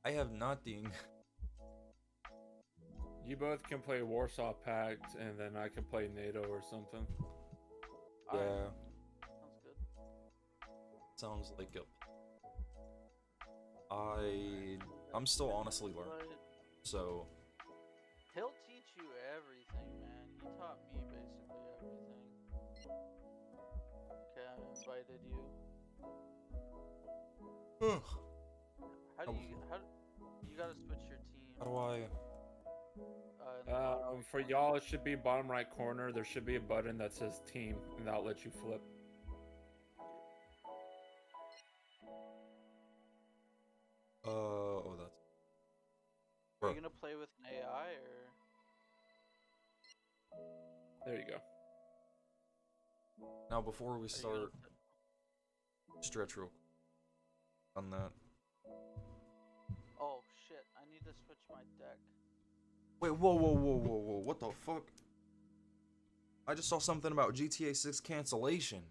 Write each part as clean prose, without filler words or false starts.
I have nothing. You both can play Warsaw Pact, and then I can play NATO or something. Yeah, Alright, sounds good. sounds like a. I'm still honestly learning, But so he'll teach you everything, man. He taught me basically everything. Okay, I invited you. ugh, How you gotta switch your team how do I? in the bottom right For corner. y'all, it should be bottom right corner. There should be a button that says team, and that'll let you flip. Oh, that's. Are Bruh. you gonna play with an AI or? There you go. Now before we Are you start, stretch real quick on that. Oh shit! I need to switch my deck. Wait, whoa, what the fuck? I just saw something about GTA 6 cancellation.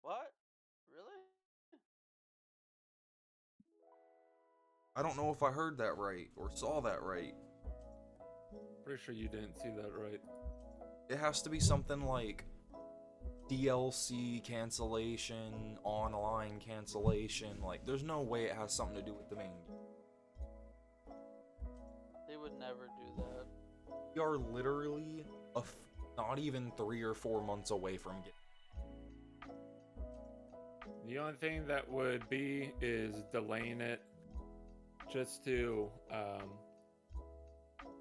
What? Really? I don't know if I heard that right or saw that right. Pretty sure you didn't see that right. It has to be something like DLC cancellation, online cancellation. Like, there's no way it has something to do with the main game. They would never do that. We are literally not even 3 or 4 months away from getting. The only thing that would be is delaying it just to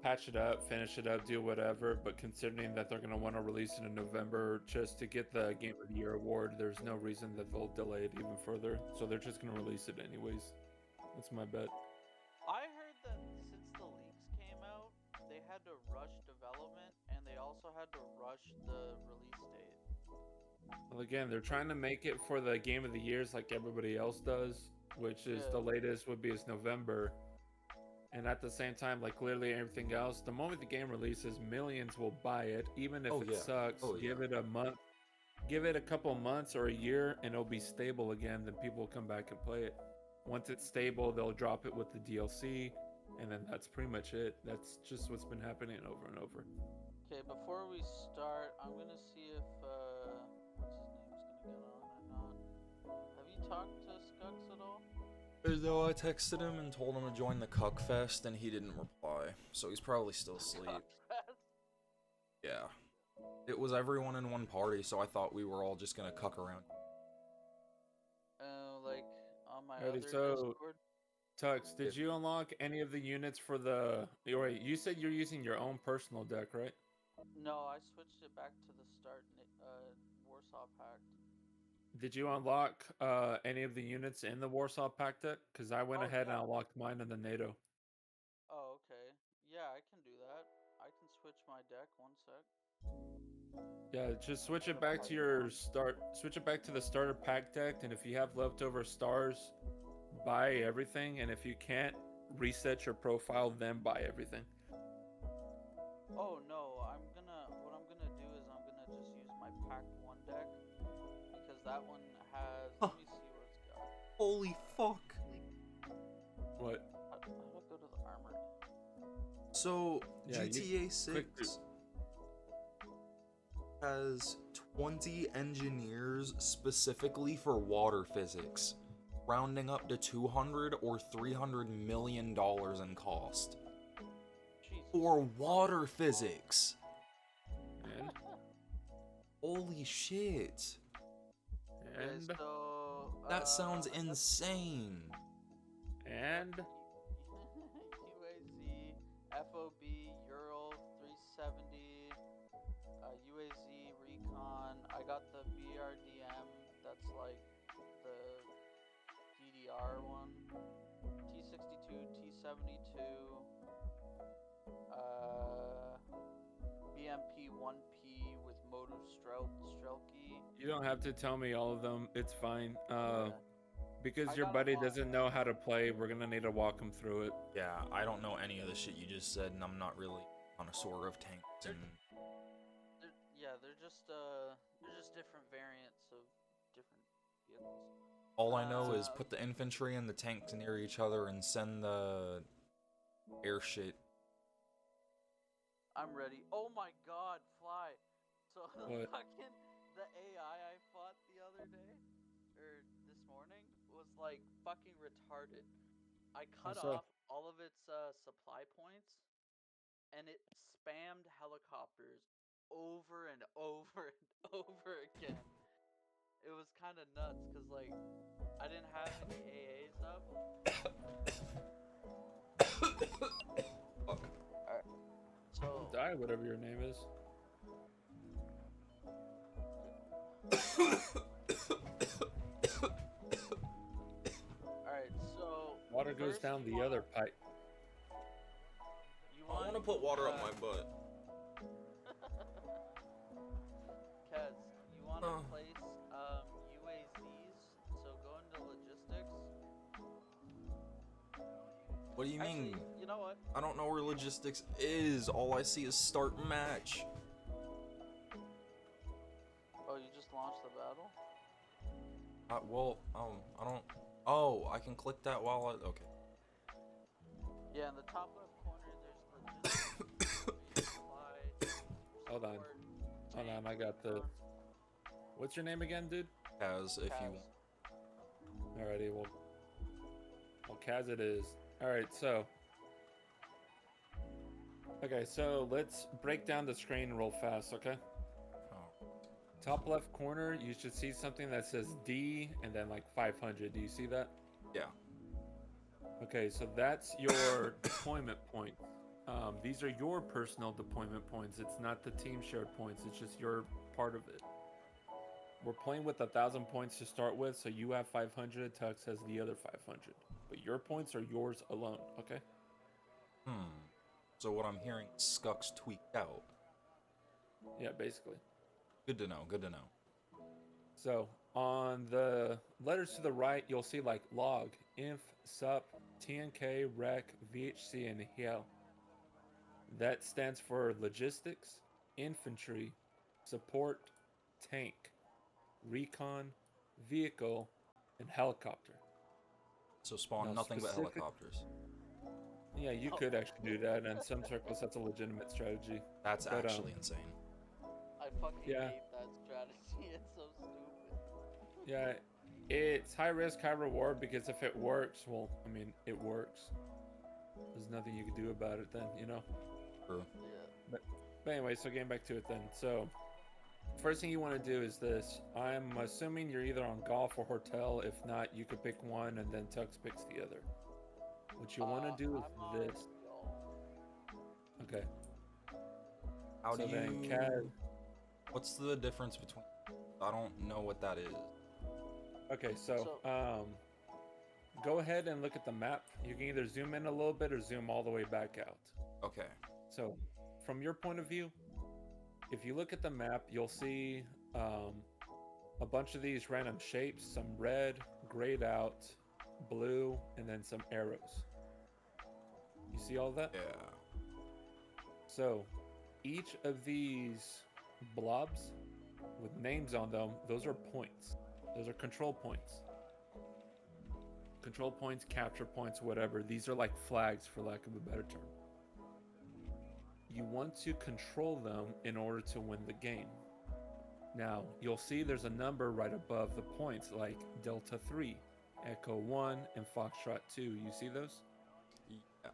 patch it up, finish it up, do whatever. But considering that they're going to want to release it in November just to get the Game of the Year award, there's no reason that they'll delay it even further. So they're just going to release it anyways. That's my bet. I heard that since the leaks came out, they had to rush development and they also had to rush the release date. Well, again, they're trying to make it for the Game of the Years like everybody else does, which is Yeah. the latest would be is November. And at the same time, like literally everything else, the moment the game releases, millions will buy it, even if Oh, it yeah. sucks. Oh, Give yeah. it a month, give it a couple months or a year, and it'll be stable again. Then people will come back and play it. Once it's stable, they'll drop it with the DLC, and then that's pretty much it. That's just what's been happening over and over. Okay, before we start, I'm gonna see if what's his name's gonna get on or not. Have you talked to Skux at all? Though I texted him and told him to join the Cuck Fest, and he didn't reply. So he's probably still asleep. Cuckfest? Yeah. It was everyone in one party, so I thought we were all just gonna cuck around. Like on my Alrighty, other so Discord. Tux, did you unlock any of the units for the? Wait, you said you're using your own personal deck, right? No, I switched it back to the start Warsaw Pact. Did you unlock any of the units in the Warsaw Pact deck? Because I went Oh ahead and yeah. unlocked mine in the NATO. Oh okay. Yeah, I can do that. I can switch my deck. One sec. Yeah, just switch it back to your start. Switch it back to the starter pack deck, and if you have leftover stars, buy everything. And if you can't, reset your profile, then buy everything. Oh no, what I'm gonna do is I'm gonna just use my Pact 1 deck because that one has Huh. let me see what it's got. Holy fuck. What? How do I go to the armored? So, Yeah, GTA click 6 has 20 engineers specifically for water physics, rounding up to 200 or 300 million dollars in cost. Jesus. For water physics. And Holy shit. Okay, and so That sounds I got insane. and UAZ, FOB, Ural 370, UAZ, Recon. I got the BRDM, that's like the DDR one. T62, T72, BMP 1P with Motive Strelky. you don't have to tell me all of them. It's fine. Yeah. Because I your got buddy 'em on. doesn't know how to play, we're gonna need to walk him through it. Yeah, I don't know any of the shit you just said, and I'm not really a connoisseur of tanks and. They're just different variants of different vehicles. All I know is put the infantry and the tanks near each other and send the air shit. I'm ready. Oh my god, Fly. So What? the AI I fought the other day, or this morning, was like fucking retarded. I cut How so? off all of its supply points, and it spammed helicopters over and over and over again. It was kind of nuts, cause like I didn't have any AAs up. Fuck. Alright, so Don't die, whatever your name is. alright, so Water goes first down you the wanna, other pipe. you I want want to put water up my butt. Kez, you want to place UAZs, so go into logistics. What do you Actually, mean? you know what? I don't know where logistics is. All I see is start match. Oh, you just launched the battle? I don't. Oh, I can click that while I. Okay. Yeah, in the top left corner, there's logistics, resupply, Hold on. support, Hold on, tank, I got the. recon, What's your name again, dude? As if you. Kaz. Alrighty, well, Kaz it is. Alright, so. Okay, so let's break down the screen real fast, okay? Oh. Top left corner, you should see something that says D and then like 500. Do you see that? Yeah. Okay, so that's your deployment point. These are your personal deployment points. It's not the team shared points. It's just your part of it. We're playing with 1,000 points to start with, so you have 500. Tux has the other 500, but your points are yours alone. Okay. So what I'm hearing, Skuck's tweaked out. Yeah, basically. Good to know. Good to know. So on the letters to the right, you'll see like log, inf, sup, TNK, rec, VHC, and HL. That stands for logistics, infantry, support, tank, recon, vehicle, and helicopter. So spawn Now, nothing but specific. helicopters. Yeah, you could actually do that, and in some circles, that's a legitimate strategy. That's But, actually insane. I fucking Yeah. hate that strategy. It's so stupid. Yeah, it's high risk, high reward because if it works, well, I mean, it works. There's nothing you can do about it then, you know? True. Yeah. But anyway, so getting back to it then. So, first thing you want to do is this. I'm assuming you're either on golf or hotel. If not, you could pick one and then Tux picks the other. What you want to do is I'm on this. golf. Okay. How So do then, you? Kaz. What's the difference between? I don't know what that is. Okay, so go ahead and look at the map. You can either zoom in a little bit or zoom all the way back out. Okay. So, from your point of view, if you look at the map, you'll see a bunch of these random shapes, some red, grayed out, blue, and then some arrows. You see all that? Yeah. So, each of these blobs with names on them, those are points. Those are control points. Control points, capture points, whatever. These are like flags, for lack of a better term. You want to control them in order to win the game. Now, you'll see there's a number right above the points, like Delta 3, Echo 1, and Foxtrot 2. You see those? Yeah.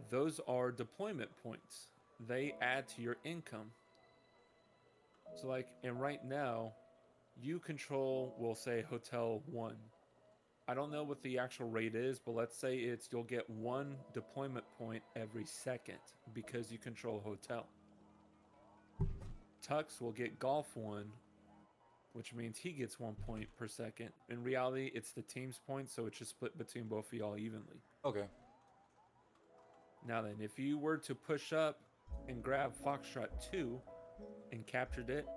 Those are deployment points. They add to your income. So, like, and right now, you control, we'll say, Hotel 1. I don't know what the actual rate is, but let's say you'll get 1 deployment point every second because you control hotel. Tux will get golf 1, which means he gets 1 point per second. In reality, it's the team's points, so it's just split between both of y'all evenly. Okay. Now then, if you were to push up and grab Foxtrot 2 and captured it,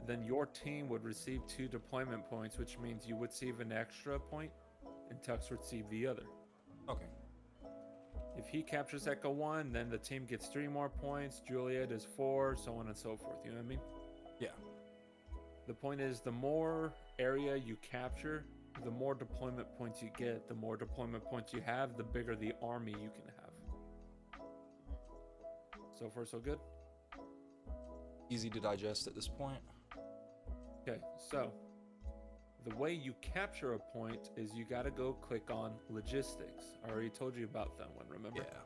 then your team would receive 2 deployment points, which means you would receive an extra point and Tux would receive the other. Okay. If he captures Echo 1, then the team gets 3 more points, Juliet is 4, so on and so forth. You know what I mean? Yeah. The point is, the more area you capture, the more deployment points you get. The more deployment points you have, the bigger the army you can have. So far, so good? Easy to digest at this point. Okay, so the way you capture a point is you gotta go click on logistics. I already told you about that one, remember? Yeah.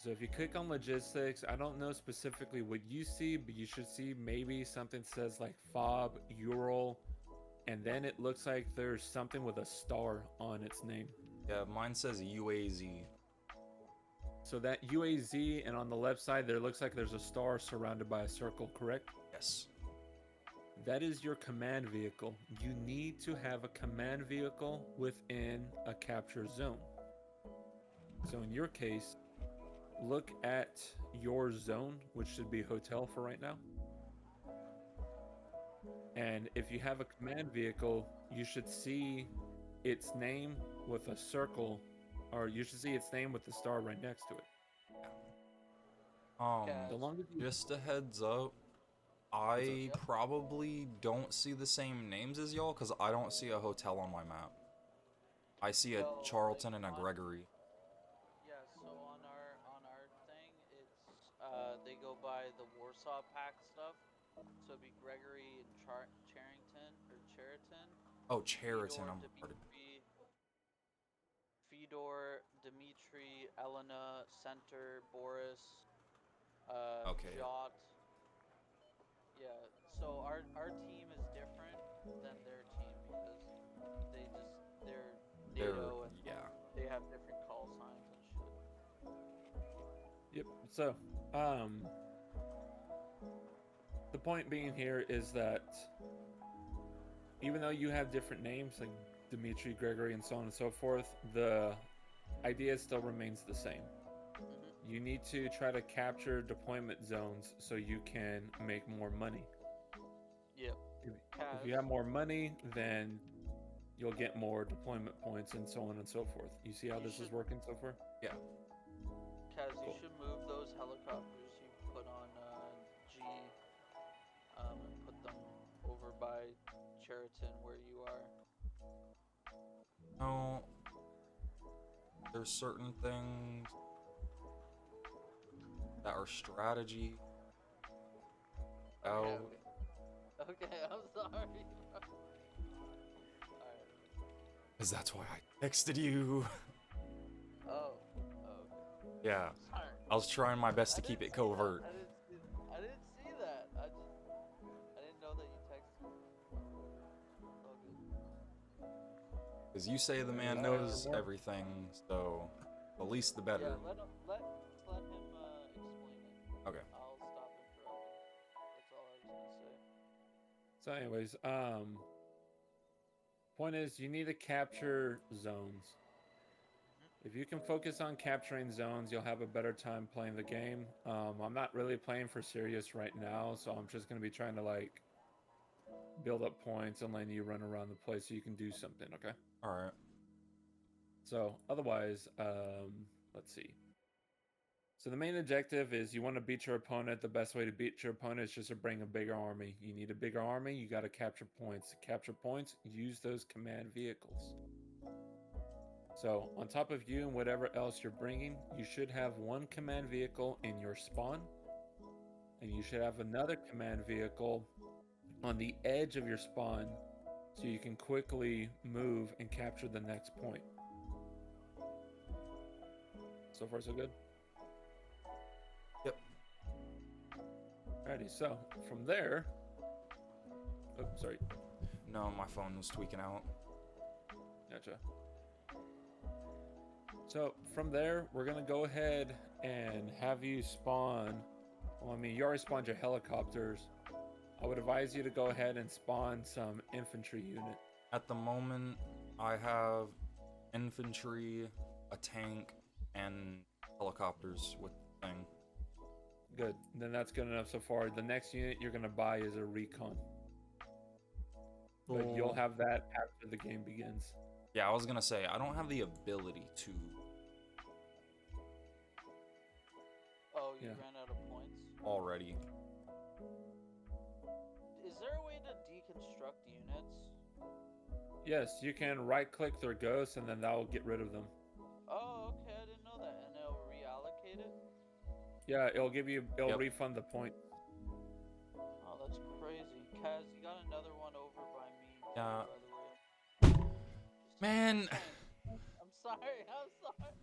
So if you click on logistics, I don't know specifically what you see, but you should see maybe something says like FOB, Ural, and then it looks like there's something with a star on its name. Yeah, mine says UAZ. So that UAZ, and on the left side there looks like there's a star surrounded by a circle, correct? Yes. That is your command vehicle. You need to have a command vehicle within a capture zone. So in your case, look at your zone, which should be hotel for right now. And if you have a command vehicle, you should see its name with a circle, or you should see its name with the star right next to it. The The longer you just a heads up, I probably don't see the same names as y'all because I don't see a hotel on my map. I see a So, Charlton like, and a Gregory. Yeah, so on our thing, it's they go by the Warsaw Pact stuff. So it'd be Gregory and Charrington or Cheriton, Oh, Cheriton. Fedor, Dimitri, Elena, Center, Boris, Okay. Jot. Yeah, so our team is different than their team because they're They're NATO and yeah. they have different call signs and shit. Yep. So, the point being here is that even though you have different names like Dimitri, Gregory, and so on and so forth, the idea still remains the same. You need to try to capture deployment zones so you can make more money. Yep. If you have more money, then you'll get more deployment points and so on and so forth. You see how this is working so far? Yeah. Kaz, you should move those helicopters you put on G and put them over by Cheriton where you are. No. There's certain things that are strategy. Okay, I'm sorry. Alright. Because that's why I texted you. Oh, Yeah. sorry. I was trying my best to keep it covert. I didn't see that. I didn't know that you texted me. It's all good. Because you say the man knows everything, so the least the better. Yeah, let him explain it. Okay. I'll stop interrupting. That's all I was gonna say. So, anyways, point is you need to capture zones. If you can focus on capturing zones, you'll have a better time playing the game. I'm not really playing for serious right now, so I'm just going to be trying to like build up points and letting you run around the place so you can do something, okay? All right. So otherwise, let's see. So the main objective is you want to beat your opponent. The best way to beat your opponent is just to bring a bigger army. You need a bigger army, you got to capture points. To capture points, use those command vehicles. So on top of you and whatever else you're bringing, you should have one command vehicle in your spawn, and you should have another command vehicle on the edge of your spawn so you can quickly move and capture the next point. So far, so good? Yep. Alrighty, so from there... Oh, sorry. No, my phone was tweaking out. Gotcha. So from there, we're going to go ahead and have you spawn... Well, I mean, you already spawned your helicopters. I would advise you to go ahead and spawn some infantry unit. At the moment, I have infantry, a tank, and helicopters with the thing. Good. Then that's good enough so far. The next unit you're going to buy is a recon. But you'll have that after the game begins. Yeah, I was gonna say, I don't have the ability to. Oh, you ran out of points? Already. Is there a way to deconstruct units? Yes, you can right-click their ghosts, and then that will get rid of them. Oh, okay, I didn't know that. And it'll reallocate it? Yeah, it'll Yep. refund the point. Oh, that's crazy. Kaz, you got another one over by me, too, Yeah. by the way. Man. I'm sorry, I'm sorry.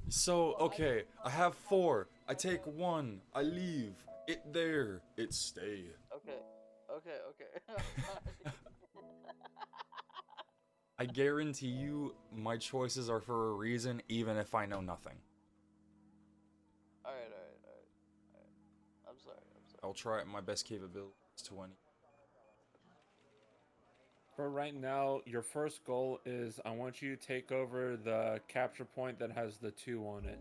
So, Well, I okay, didn't I know have you had 4. I another take one. 1. I leave. It there. It stay. Okay, okay. I'm sorry. I guarantee you my choices are for a reason, even if I know nothing. Alright. I'm sorry. I'll try my best capabilities to any. For right now, your first goal is I want you to take over the capture point that has the 2 on it.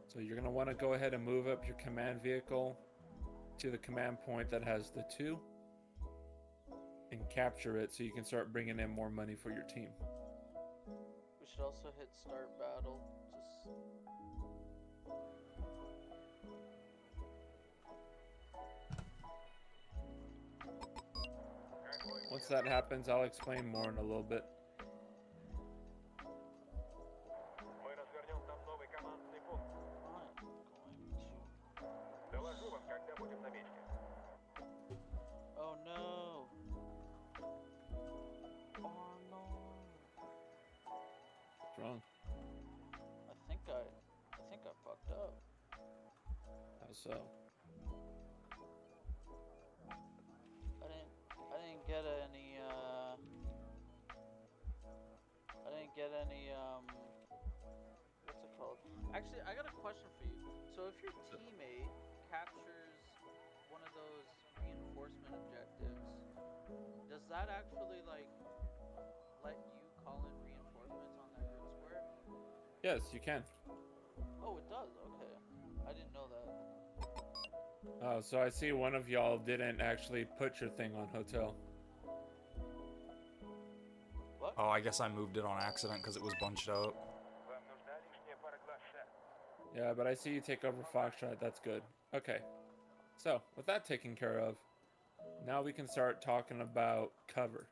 So you're going to want to go ahead and move up your command vehicle to the command point that has the 2 and capture it so you can start bringing in more money for your team. We should also hit start battle. Just Once that happens, I'll explain more in a little bit. Мы развернем там новый командный пункт. I'm going Доложу вам, когда будем на месте. to. Oh no. Oh no. What's wrong? I think I fucked up. How so? I didn't get any what's it called? Actually, I got a question for you. So if your teammate captures one of those reinforcement objectives, does that actually like let you call in reinforcements on that group square? Yes, you can. Oh, it does. Okay. I didn't know that. Oh, so I see one of y'all didn't actually put your thing on hotel. What? Oh, I guess I moved it on accident because it was bunched up. Вам нужна лишняя пара глаз, сэр. Yeah, but I see you take over Foxtrot. That's good. Okay. So, with that taken care of, now we can start talking about cover.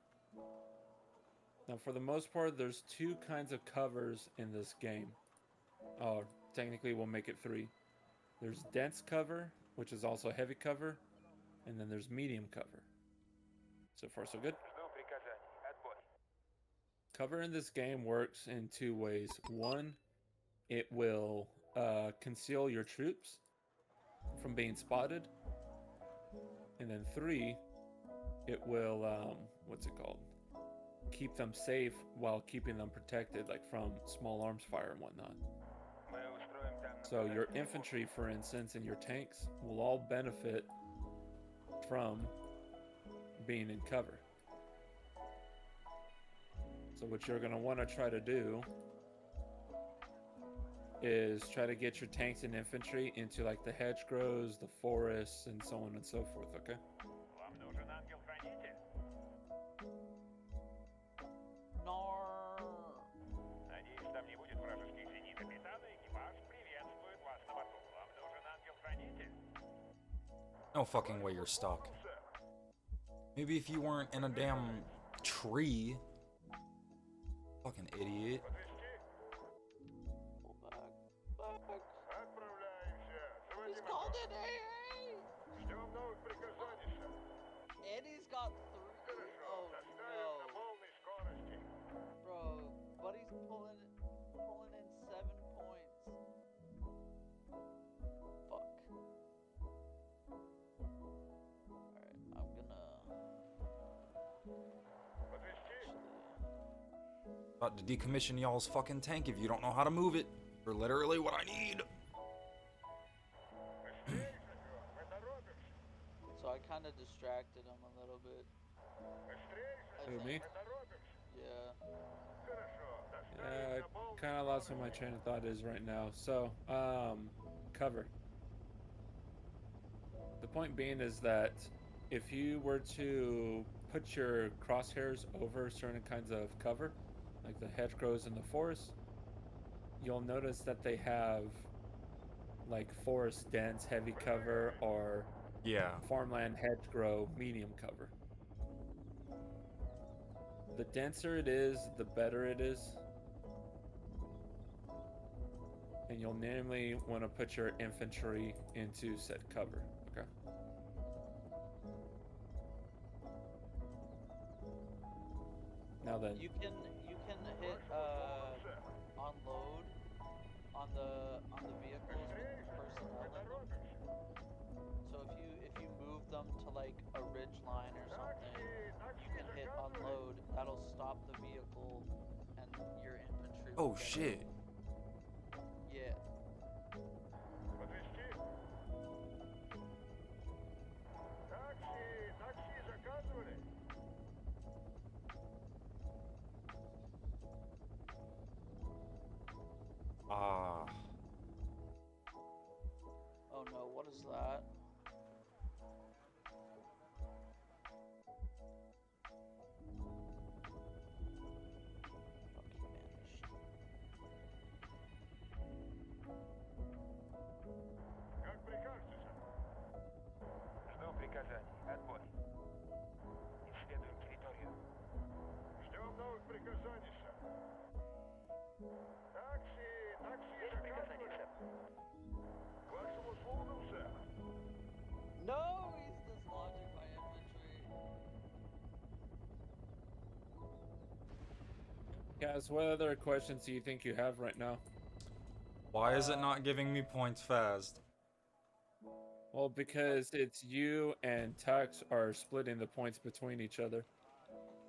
Now, for the most part, there's 2 kinds of covers in this game. Oh, technically, we'll make it 3. There's dense cover, which is also heavy cover, and then there's medium cover. So far, so good. Жду приказаний. Отбой. Cover in this game works in 2 ways. One, it will conceal your troops from being spotted. And then 3, it will, what's it called? Keep them safe while keeping them protected, like from small arms fire and whatnot. Мы устроим там So your infantry, for instance, and your tanks will all benefit from being in cover. So what you're going to want to try to do is try to get your tanks and infantry into like the hedgerows, the forests, and so on and so forth, okay? Вам нужен ангел-хранитель? No. Надеюсь, там не будет вражеских зениток. Капитан и экипаж приветствуют вас на борту. Вам нужен ангел-хранитель? No fucking way you're stuck. Сэр. Maybe if you weren't in a damn tree. Fucking idiot. Подвезти? Pull back. Отправляемся. He's Заводим called мотор. it AA. Ждем новых приказаний, сэр. And he's got 3. Хорошо. Oh Доставим на no. полной скорости. Bro, buddy's pulling in 7 points. Fuck. Alright, I'm gonna Подвезти? actually. About to decommission y'all's fucking tank if you don't know how to move it. For literally what I need. Быстрее, шофер. Мы торопимся. So I kind of distracted him a little bit. Быстрее, I Who, шофер. me? think. Мы торопимся. Yeah. Хорошо. Yeah, Доставим I на полной kind of lost where my скорости. train of thought is right now. So, cover. The point being is that if you were to put your crosshairs over certain kinds of cover, like the hedgerows in the forest, you'll notice that they have like forest dense heavy cover or Yeah. farmland hedgerow medium cover. The denser it is, the better it is. And you'll namely want to put your infantry into set cover. Okay. Now then, You can hit unload on the vehicles with personnel in them. So if you move them to like a ridge line or something, you can hit unload. That'll stop the vehicle, and your infantry. Oh will get shit. in. Yeah. Подвезти? Такси заказывали? Ah. Oh no, what is that? Fucking vanished. Как прикажете, сэр? Ждем приказаний. Отбой. Исследуем территорию. Ждем новых приказаний, сэр. Такси заказывали? К вашим услугам, сэр. No, he's dislodging my infantry. guys, what other questions do you think you have right now? Why is it not giving me points fast? Well, because it's you and Tux are splitting the points between each other.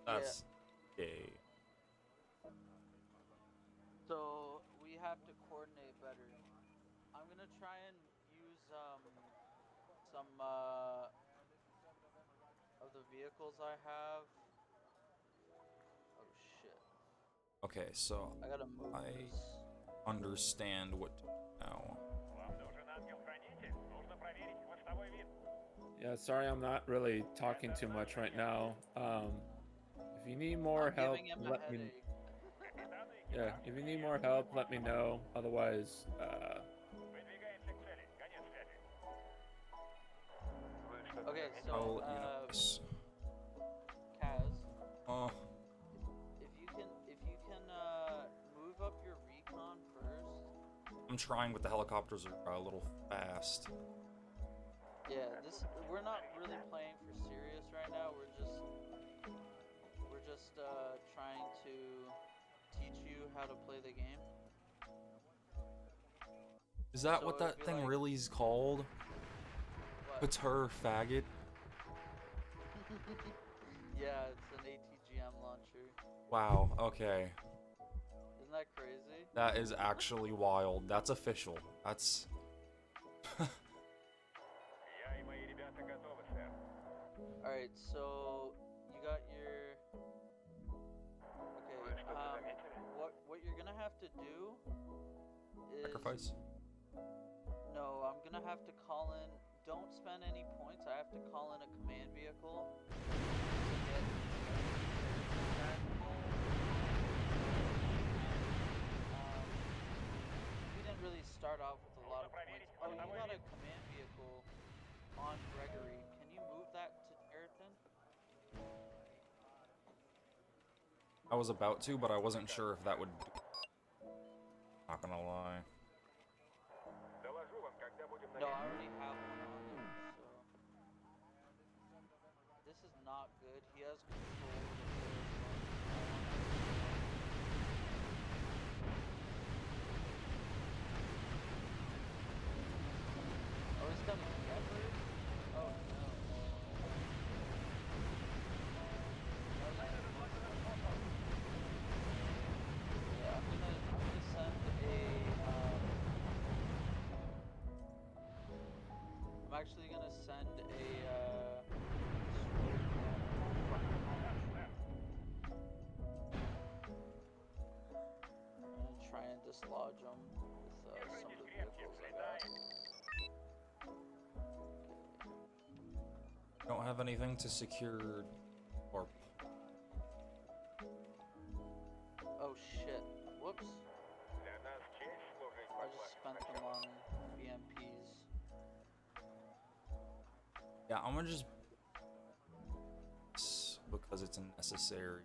That's gay. So we have to coordinate better. I'm gonna try and use some of the vehicles I have. Oh shit! Okay, so I gotta move I this. understand what now. Вам нужен ангел-хранитель. Нужно проверить хвостовой вид. Yeah, sorry, I'm not really talking too much right now. If you need more I'm help, giving him a let me. headache. Капитаны Yeah, экипаж. if you need more help, let me know. Otherwise, Выдвигаемся к цели. Конец связи. Вы что-то Okay, заметили? so I'll let you know this. Kaz, Oh, if you can move up your recon first. I'm trying, but the helicopters are a little fast. Yeah, we're not really playing for serious right now. We're just trying to teach you how to play the game. Is that So what it'd that be thing like- really is called? What? Pater faggot? Yeah, it's an ATGM launcher. Wow, okay. Isn't that crazy? That is actually wild. That's official. That's... Я и мои ребята готовы, сэр. Alright, so you got your. Вы Okay, что-то заметили? what you're gonna have to do is. Sacrifice? No, I'm gonna have to call in. Don't spend any points. I have to call in a command vehicle to get. We didn't really start off with a lot of points. Oh, you got a command vehicle on Gregory. Can you move that to Territon? I was about to, but I wasn't sure if that would... Not gonna lie. Доложу вам, когда будем на No, I месте. already have one on there, so. This is not good. He has control of the Oh, he's coming together? Oh no. Yeah, I'm gonna send a I'm actually gonna send a I'm gonna try and dislodge them with some of the vehicles I got. Don't have anything to secure... or... Oh shit. Whoops. Для нас честь служить I под just вашим spent them началом. on BMPs. Yeah, I'm gonna just... because it's necessary.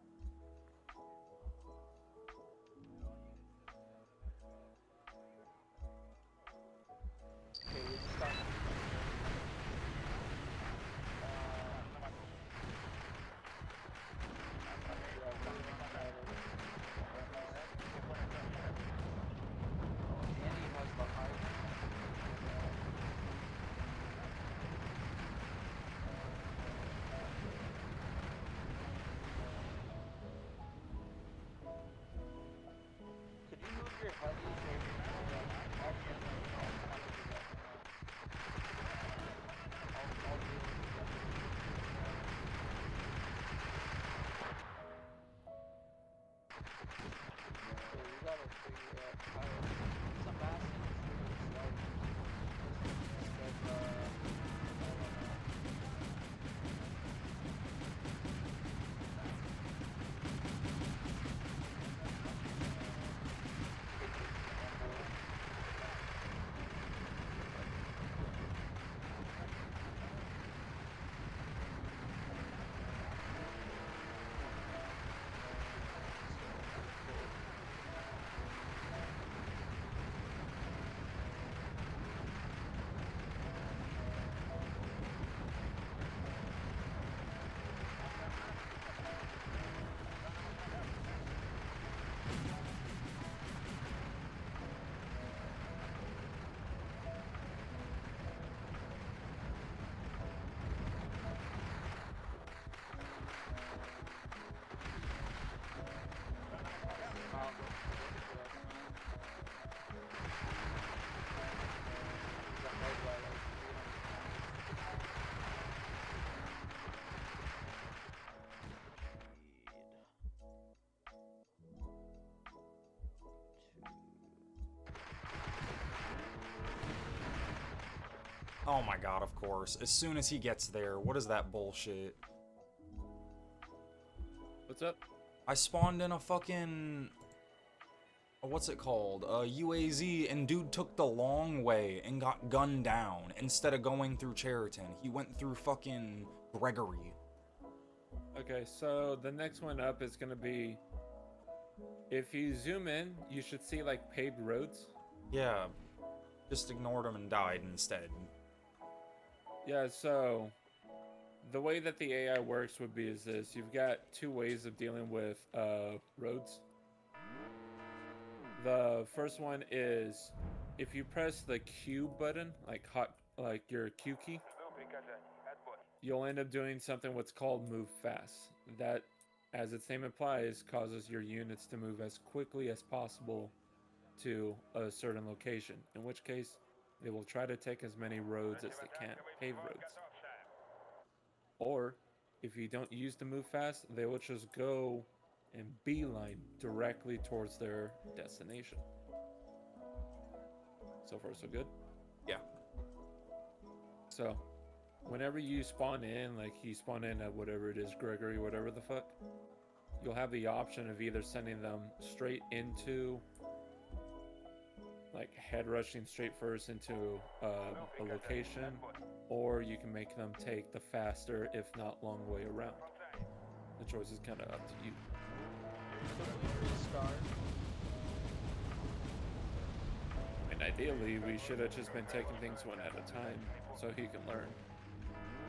Oh my god, of course. As soon as he gets there, what is that bullshit? What's up? I spawned in a fucking... What's it called? UAZ, and dude took the long way and got gunned down instead of going through Cheriton. He went through fucking Gregory. Okay, so the next one up is gonna be, if you zoom in, you should see like paved roads. Yeah, just ignored him and died instead. Yeah, so the way that the AI works would be is this. You've got two ways of dealing with roads. The first one is if you press the Q button, like your Q key, Жду приказаний. Отбой. you'll end up doing something what's called move fast. That, as its name implies, causes your units to move as quickly as possible to a certain location, in which case they will try to take as many roads as they can, paved roads. Готов, сэр. Or if you don't use the move fast, they will just go and beeline directly towards their destination. So far, so good. Yeah. So, whenever you spawn in, like he spawned in at whatever it is, Gregory, whatever the fuck, you'll have the option of either sending them straight into, like head rushing straight first into a location, or you can make them take the faster, if not long way around. The choice is kind of up to you. Could we restart? I mean, ideally, we should have just been taking things one at a time so he can learn.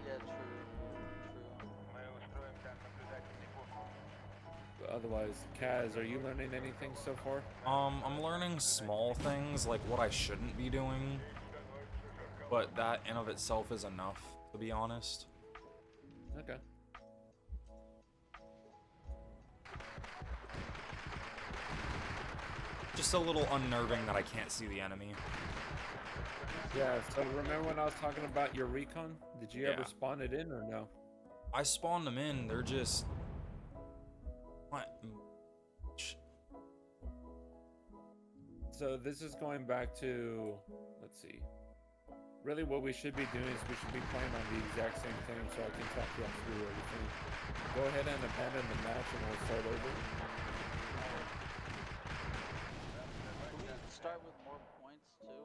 Yeah, true. Мы устроим там наблюдательный пункт. But otherwise, Kaz, are you learning anything so far? I'm learning small things, like what I shouldn't be doing. But that in of itself is enough, to be honest. Okay. Just a little unnerving that I can't see the enemy. Yeah, so remember when I was talking about your recon? Did you ever Yeah. spawn it in or no? I spawned them in, they're just... What? So this is going back to, let's see. Really what we should be doing is we should be playing on the exact same thing so I can talk you through everything. Go ahead and abandon the match and we'll start over. Could we start with more points too?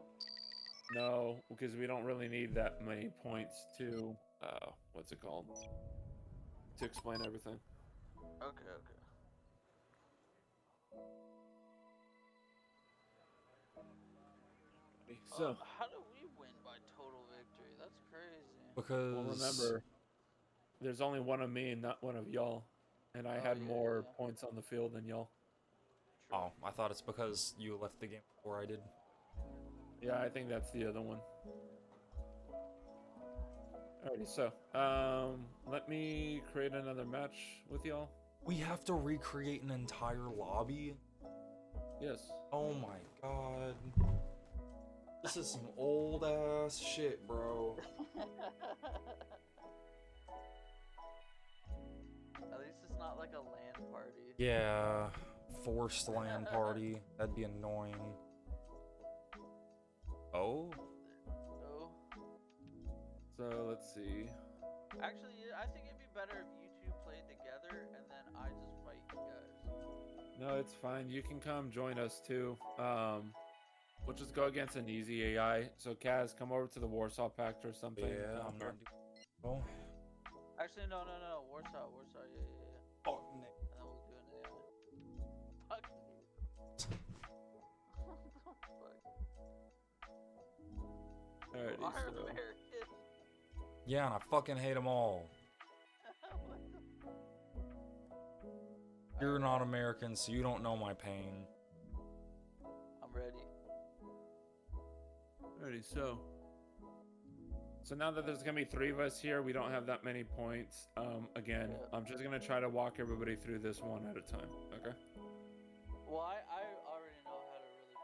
No, because we don't really need that many points to, what's it called? To explain everything. Okay. So, How do we win by total victory? That's crazy. Because... well, remember, there's only one of me and not one of y'all. And I Oh, had yeah, more yeah. points on the field than y'all. Oh, I thought it's because you left the game before I did. Yeah, I think that's the other one. Alrighty, so, let me create another match with y'all. We have to recreate an entire lobby? Yes. Oh my god. This is some old ass shit, bro. At least it's not like a LAN party. Yeah, forced LAN party. That'd be annoying. Oh? Oh. So, let's see. Actually, I think it'd be better if you two played together and then I just fight you guys. No, it's fine. You can come join us too. We'll just go against an easy AI. So, Kaz, come over to the Warsaw Pact or something. Yeah, I'm not doing... Oh. Actually, no. Warsaw, yeah. Oh, And then we'll do an AI. Fuck. What the fuck? Alrighty, You are so. American. yeah, and I fucking hate them all. What the- You're not American, so you don't know my pain. I'm ready. Alrighty, so. So now that there's gonna be 3 of us here, we don't have that many points. Again, Yeah. I'm just gonna try to walk everybody through this one at a time. Okay. Well, I already know how to really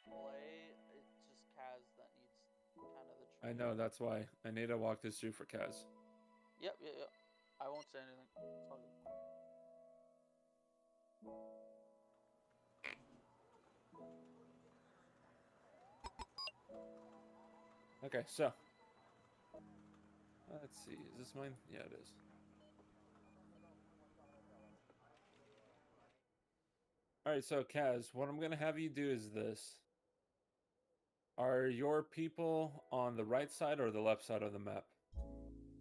play. It's just Kaz that needs kind of the I training. know, that's why I need to walk this through for Kaz. Yep. I won't say anything. It's all good. Okay, so Let's see. Is this mine? Yeah, it is. All right, so Kaz, what I'm gonna have you do is this. Are your people on the right side or the left side of the map?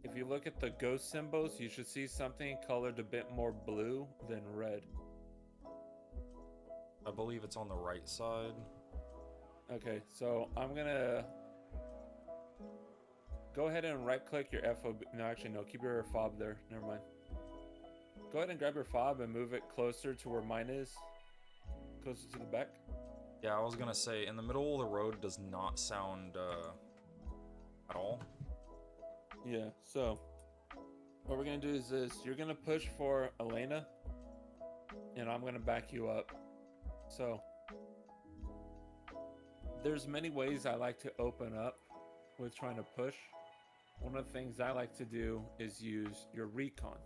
If you look at the ghost symbols, you should see something colored a bit more blue than red. I believe it's on the right side. Okay, so I'm gonna go ahead and right click your FOB. No, actually, no, keep your fob there. Never mind. Go ahead and grab your fob and move it closer to where mine is. Closer to the back. Yeah, I was gonna say, in the middle of the road does not sound, at all. Yeah, so what we're gonna do is this. You're gonna push for Elena, and I'm gonna back you up. So there's many ways I like to open up with trying to push. One of the things I like to do is use your recon.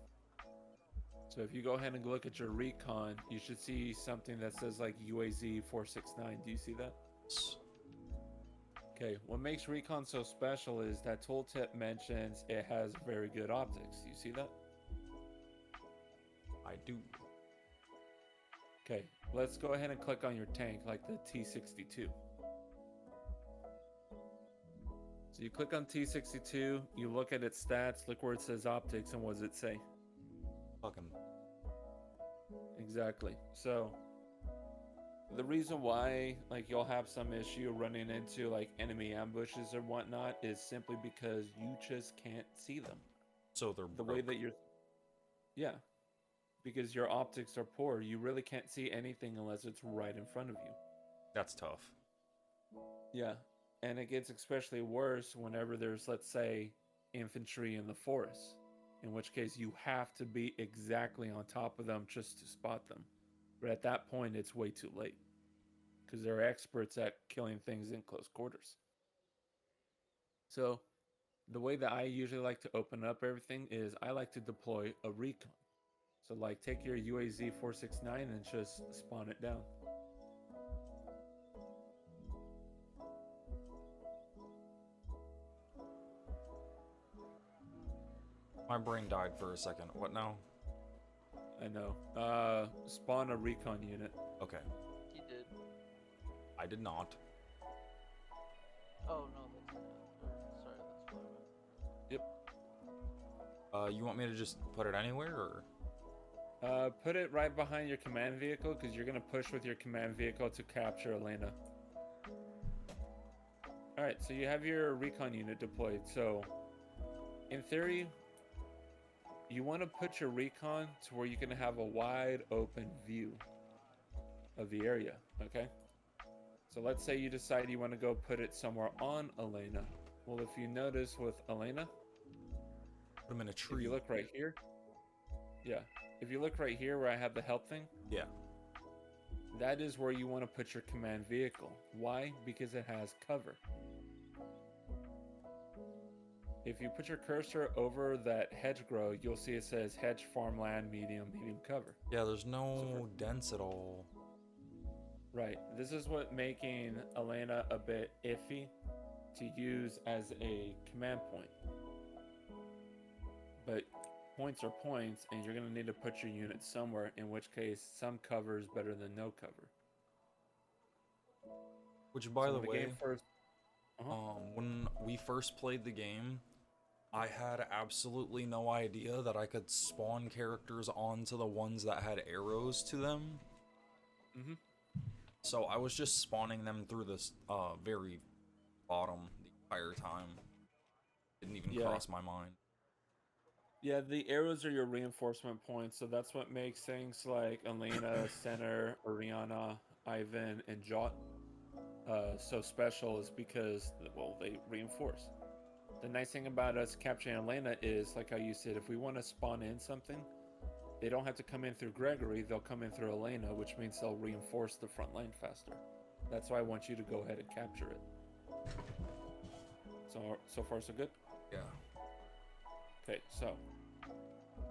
So if you go ahead and look at your recon, you should see something that says like UAZ 469. Do you see that? Okay, what makes recon so special is that tooltip mentions it has very good optics. You see that? I do. Okay, let's go ahead and click on your tank like the T62. So you click on T62, you look at its stats, look where it says optics, and what does it say? Fucking. Exactly. So the reason why like you'll have some issue running into like enemy ambushes or whatnot is simply because you just can't see them. So they're The way broke. that you're, yeah, because your optics are poor. You really can't see anything unless it's right in front of you. That's tough. Yeah, and it gets especially worse whenever there's, let's say, infantry in the forest, in which case you have to be exactly on top of them just to spot them. But at that point, it's way too late because they're experts at killing things in close quarters. So the way that I usually like to open up everything is I like to deploy a recon. So like take your UAZ 469 and just spawn it down. My brain died for a second. What now? I know. Spawn a recon unit. Okay. He did. I did not. Oh no, that's sorry, that's Flyby. Yep. You want me to just put it anywhere, or? Put it right behind your command vehicle because you're gonna push with your command vehicle to capture Elena. All right, so you have your recon unit deployed. So, in theory, you want to put your recon to where you can have a wide open view of the area. Okay. So let's say you decide you want to go put it somewhere on Elena. Well, if you notice with Elena, Put him in a if tree. you look right here, yeah. If you look right here where I have the help thing, Yeah. that is where you want to put your command vehicle. Why? Because it has cover. If you put your cursor over that hedgerow, you'll see it says hedge, farmland, medium cover. Yeah, there's no dents at all. Right. This is what making Elena a bit iffy to use as a command point. But points are points, and you're going to need to put your unit somewhere, in which case some cover is better than no cover. Which, by So the when way, game first, when we first played the game, I had absolutely no idea that I could spawn characters onto the ones that had arrows to them. Mhm. So I was just spawning them through this very bottom the entire time. Didn't even Yeah. cross my mind. Yeah, the arrows are your reinforcement points, so that's what makes things like Elena, Center, Oriana, Ivan, and Jot so special is because, well, they reinforce. The nice thing about us capturing Elena is, like how you said, if we want to spawn in something, they don't have to come in through Gregory, they'll come in through Elena, which means they'll reinforce the front line faster. That's why I want you to go ahead and capture it. So far so good? Yeah. Okay, so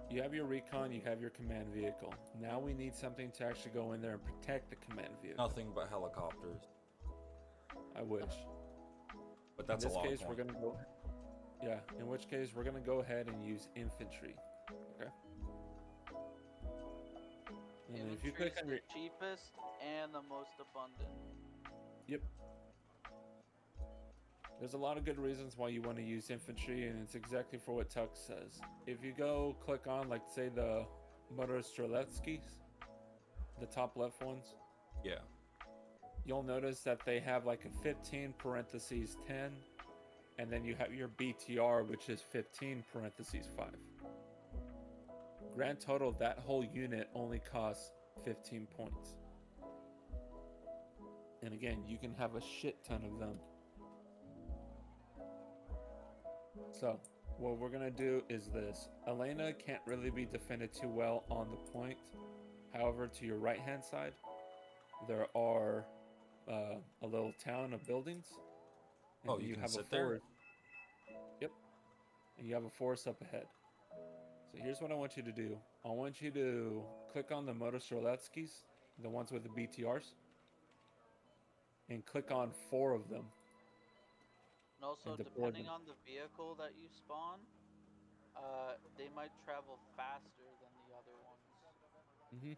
you have your recon, you have your command vehicle. Now we need something to actually go in there and protect the command vehicle. Nothing but helicopters. I wish. But that's In a this lot case, of we're point. gonna go. Yeah, in which case we're gonna go ahead and use infantry. Okay. And then if you Infantry click is on the your cheapest and the most abundant. Yep. There's a lot of good reasons why you want to use infantry, and it's exactly for what Tuck says. If you go click on, like, say, the Motor Streletsky's, the top left ones, Yeah. you'll notice that they have like a 15 parentheses 10, and then you have your BTR, which is 15 parentheses 5. Grand total, that whole unit only costs 15 points. And again, you can have a shit ton of them. So, what we're going to do is this. Elena can't really be defended too well on the point. However, to your right-hand side, there are a little town of buildings. And Oh, then you can have a sit there? forest. Yep. And you have a forest up ahead. So here's what I want you to do. I want you to click on the Motor Streletsky's, the ones with the BTRs, and click on 4 of them. And also, And deploy depending them. on the vehicle that you spawn, they might travel faster than the other ones.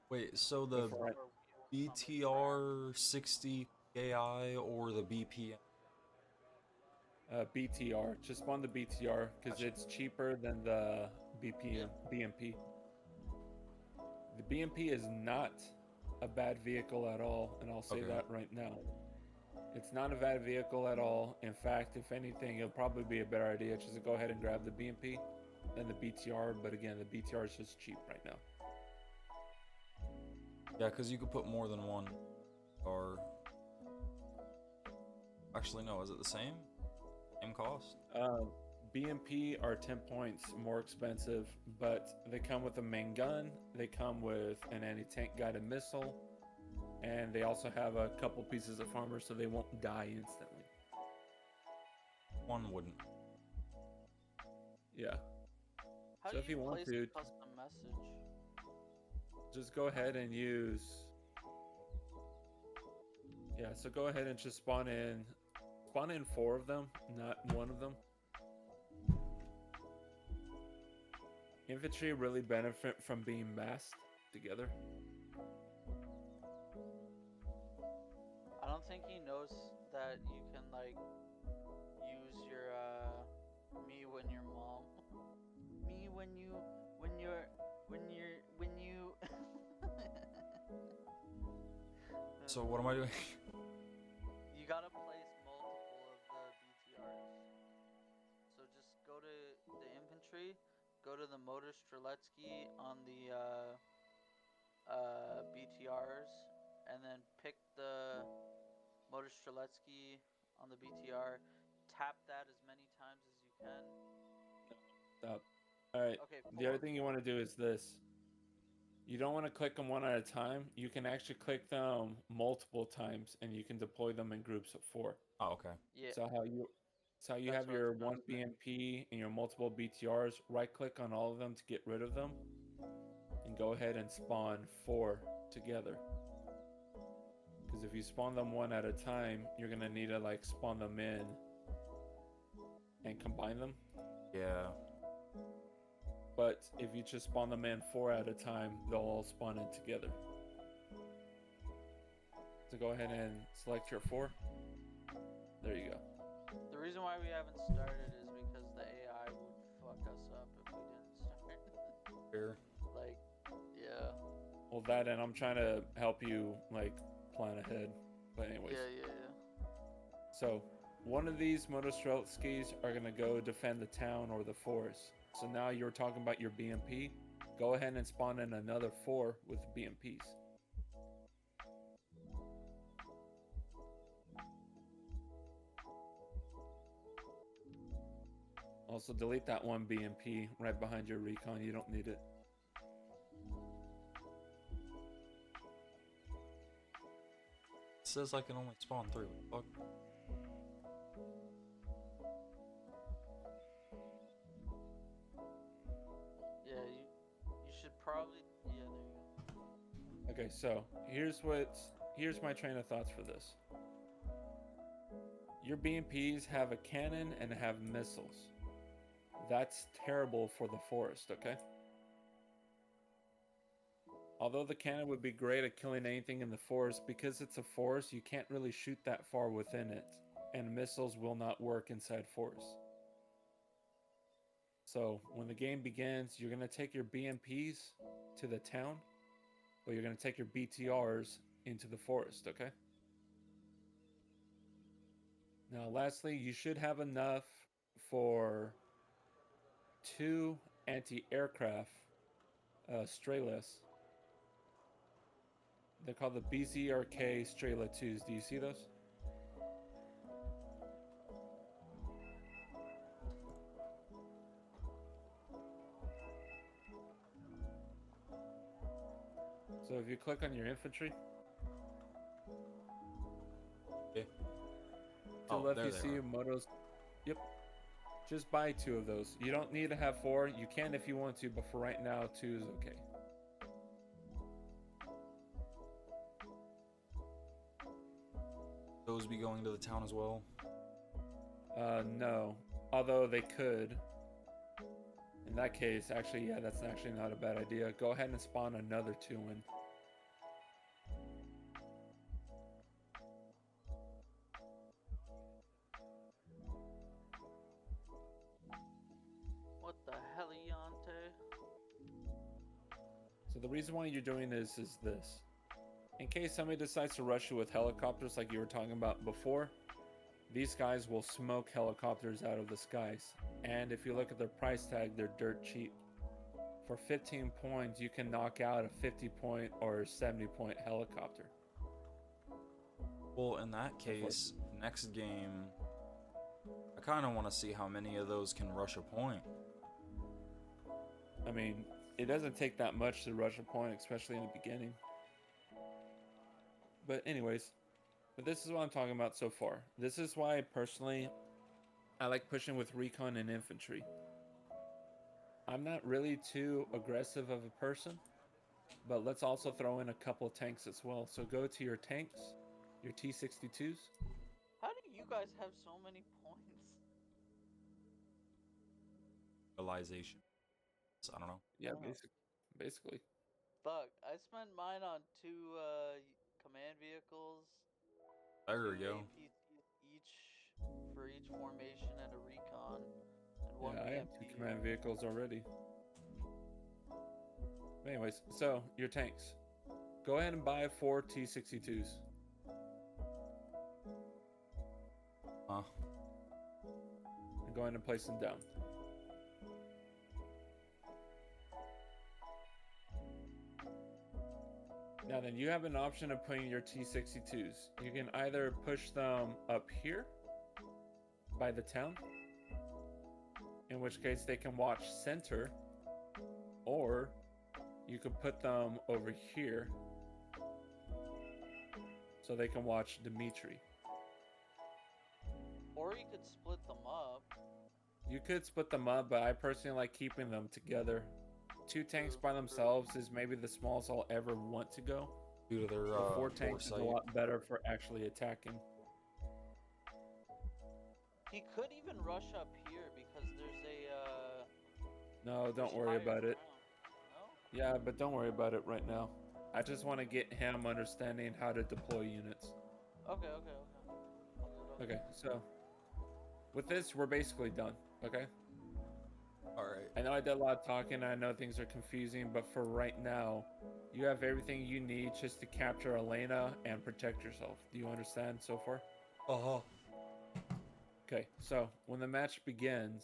Wait, so But the for right, Or wheels on the track. BTR 60 AI or the BPM? BTR, just spawn the BTR because Gotcha. it's cheaper than the BMP. The BMP is not a bad vehicle at all, and I'll say Okay. that right now. It's not a bad vehicle at all. In fact, if anything, it'll probably be a better idea just to go ahead and grab the BMP than the BTR. But again, the BTR is just cheap right now. Yeah, because you could put more than one car. Actually, no, is it the same? Same cost? BMP are 10 points more expensive, but they come with a main gun, they come with an anti-tank guided missile, and they also have a couple pieces of armor so they won't die instantly. One wouldn't. Yeah. How So do if you want place to, a custom message? just go ahead and use... Yeah, so go ahead and just spawn in 4 of them, not one of them. Infantry really benefit from being massed together. I don't think he knows that you can like use your me when your mom. Me when you So what am I doing? You gotta place multiple of the BTRs. So just go to the infantry, go to the Motor Streletsky on the BTRs, and then pick the Motor Streletsky on the BTR. Tap that as many times as you can. Stop. Alright, Okay, the other 4. thing you want to do is this. You don't want to click them one at a time. You can actually click them multiple times, and you can deploy them in groups of 4. Oh, okay. Yeah. So how you That's have what I your was gonna one say. BMP and your multiple BTRs, right click on all of them to get rid of them, and go ahead and spawn 4 together. Because if you spawn them one at a time, you're gonna need to like spawn them in and combine them. Yeah. But if you just spawn them in 4 at a time, they'll all spawn in together. So go ahead and select your 4. There you go. The reason why we haven't started is because the AI would fuck us up if we didn't start. Fair. Like, yeah. Well, that and I'm trying to help you like plan ahead. But anyways. Yeah. So one of these Motostrelskis are gonna go defend the town or the forest. So now you're talking about your BMP. Go ahead and spawn in another 4 with BMPs. Also delete that one BMP right behind your recon. You don't need it. It says I can only spawn 3. What the fuck? Yeah, you should probably, yeah, there you go. Okay, so here's my train of thoughts for this. Your BMPs have a cannon and have missiles. That's terrible for the forest, okay? Although the cannon would be great at killing anything in the forest, because it's a forest, you can't really shoot that far within it, and missiles will not work inside forests. So when the game begins, you're going to take your BMPs to the town, but you're going to take your BTRs into the forest, okay? Now, lastly, you should have enough for 2 anti-aircraft Strelets. They're called the BZRK Strela 2s. Do you see those? So if you click on your infantry, Yeah. to the left there you they see are. Motos. Yep. Just buy 2 of those. You don't need to have 4. You can if you want to, but for right now, 2 is okay. Those be going to the town as well. No. Although they could. In that case, actually, yeah, that's actually not a bad idea. Go ahead and spawn another 2 in. What the heliante? So the reason why you're doing this is this. In case somebody decides to rush you with helicopters like you were talking about before, these guys will smoke helicopters out of the skies. And if you look at their price tag, they're dirt cheap. For 15 points, you can knock out a 50-point or 70-point helicopter. Well, in that case, next game, I kind of want to see how many of those can rush a point. I mean, it doesn't take that much to rush a point, especially in the beginning. But anyways, but this is what I'm talking about so far. This is why, personally, I like pushing with recon and infantry. I'm not really too aggressive of a person, but let's also throw in a couple tanks as well. So go to your tanks, your T-62s. How do you guys have so many points? Realization. So, I don't know. Yeah, Oh. basically. Fuck, I spent mine on 2 command vehicles, There 2 we go. APCs each for each formation and a recon, and 1 Yeah, I have 2 BMP. command vehicles already. Anyways, so your tanks. Go ahead and buy 4 T-62s. Huh? And go ahead and place them down. Now then, you have an option of putting your T-62s. You can either push them up here by the town, in which case they can watch center, or you could put them over here so they can watch Dimitri. Or you could split them up. You could split them up, but I personally like keeping them together. 2 tanks by themselves is maybe the smallest I'll ever want to go. Due to their 4 tanks is a foresight. lot better for actually attacking. He could even rush up here because there's a No, don't there's worry higher about it. ground. Yeah, but don't worry about it right now. I just want to get him understanding how to deploy units. No? Okay. Okay, so with this, we're basically done. Okay? Alright. I know I did a lot of talking. I know things are confusing, but for right now, you have everything you need just to capture Elena and protect yourself. Do you understand so far? Uh-huh. Okay, so when the match begins,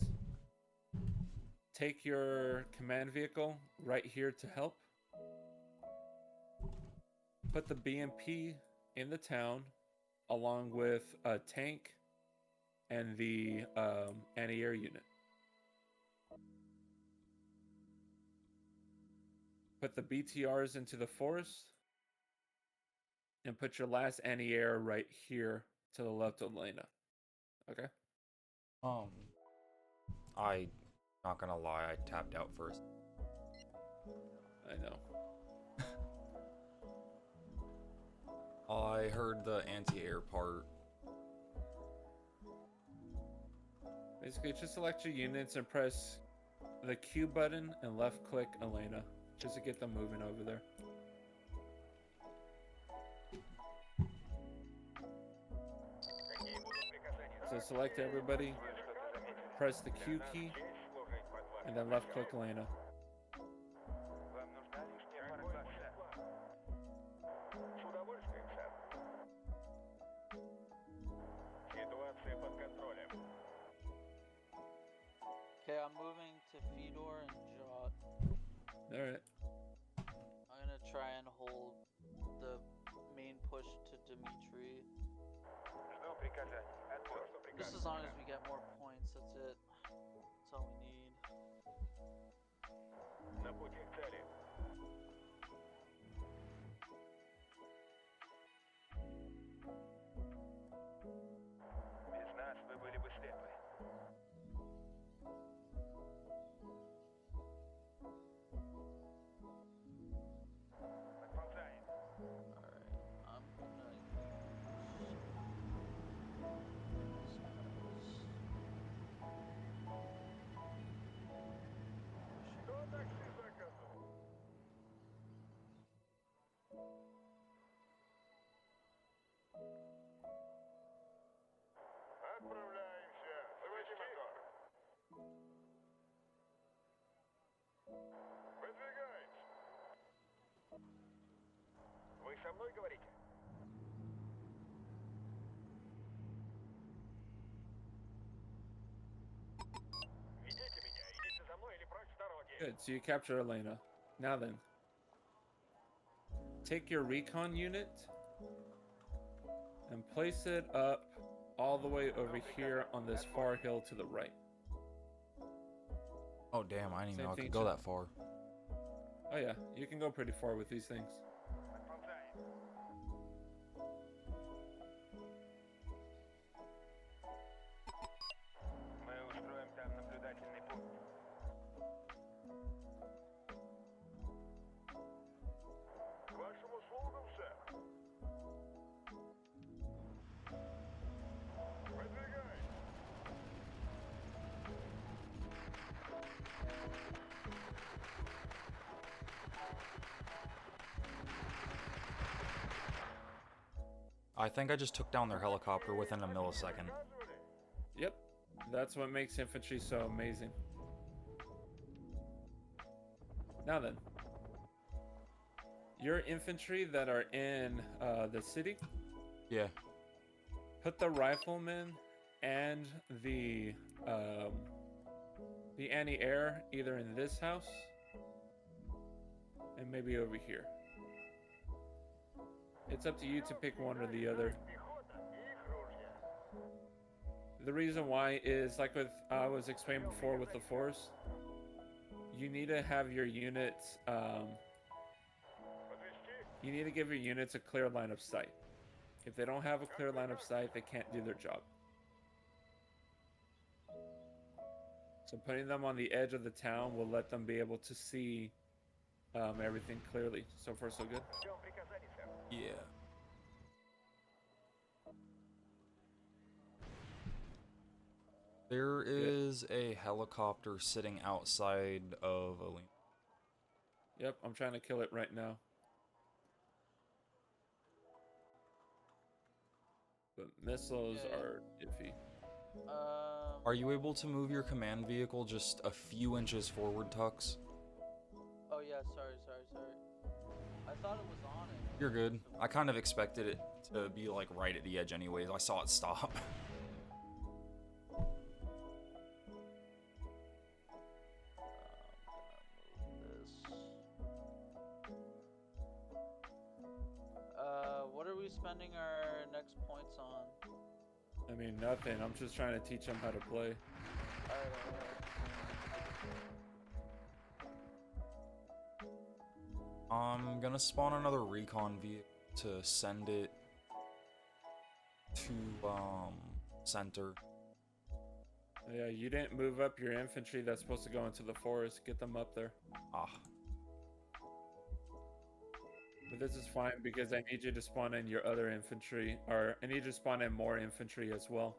take your command vehicle right here to help. Put the BMP in the town along with a tank and the anti-air unit. Put the BTRs into the forest and put your last anti-air right here to the left of Elena. Okay? I not gonna lie, I tapped out first. I know. I heard the anti-air part. Basically, just select your units and press the Q button and left click Elena just to get them moving over there. Какие будут приказания? So select everybody, press the Q key, Честь служить под вашим and then left click Elena. Вам нужна лишняя пара глаз, сэр? С удовольствием, сэр. Ситуация под контролем. Okay, I'm moving to Fedor and Jot. Alright. I'm gonna try and hold the main push to Dimitri. Жду приказаний. Отбой. Just as long as we get more points, that's it. That's all we need. На пути к цели. Без нас вы были бы слепы. Подползаем. Alright, I'm gonna Кто такси заказывал? Отправляемся. Заводи мотор. Выдвигаемся. Вы со мной говорите? Ведите меня, идите за мной или прочь с дороги. Good, so you capture Elena. Now then, take your recon unit and place it up all the way over here on this far hill to the right. Oh damn, I didn't even Same know I thing, could go Chip. that far. Oh yeah, you can go pretty far with these things. Подползаем. Мы устроим там наблюдательный пункт. К вашим услугам, сэр. Выдвигаемся. I think I just took down their helicopter within a millisecond. Заказывали? Yep, that's what makes infantry so amazing. Now then, your infantry that are in the city, Yeah. put the riflemen and the anti-air either in this house and maybe over here. It's up to you to pick one or the other. Пехота и их ружья. The reason why is like with I was explaining before with the force, you need to have your units Подвести? you need to give your units a clear line of sight. If they don't have a clear line of sight, they can't do their job. So putting them on the edge of the town will let them be able to see everything clearly. So far, so good. Ждем приказаний, сэр. Yeah. There is a helicopter sitting outside of Alina. Yep, I'm trying to kill it right now. But missiles Yeah. are iffy. Are you able to move your command vehicle just a few inches forward, Tux? Oh yeah, sorry. I thought it was on it. You're good. I kind of expected it to be like right at the edge anyways. I saw it stop. What are we spending our next points on? I mean, nothing. I'm just trying to teach them how to play. I'm gonna spawn another recon vehicle to send it to center. Yeah, you didn't move up your infantry that's supposed to go into the forest. Get them up there. Ah, But this is fine because I need you to spawn in your other infantry, or I need you to spawn in more infantry as well.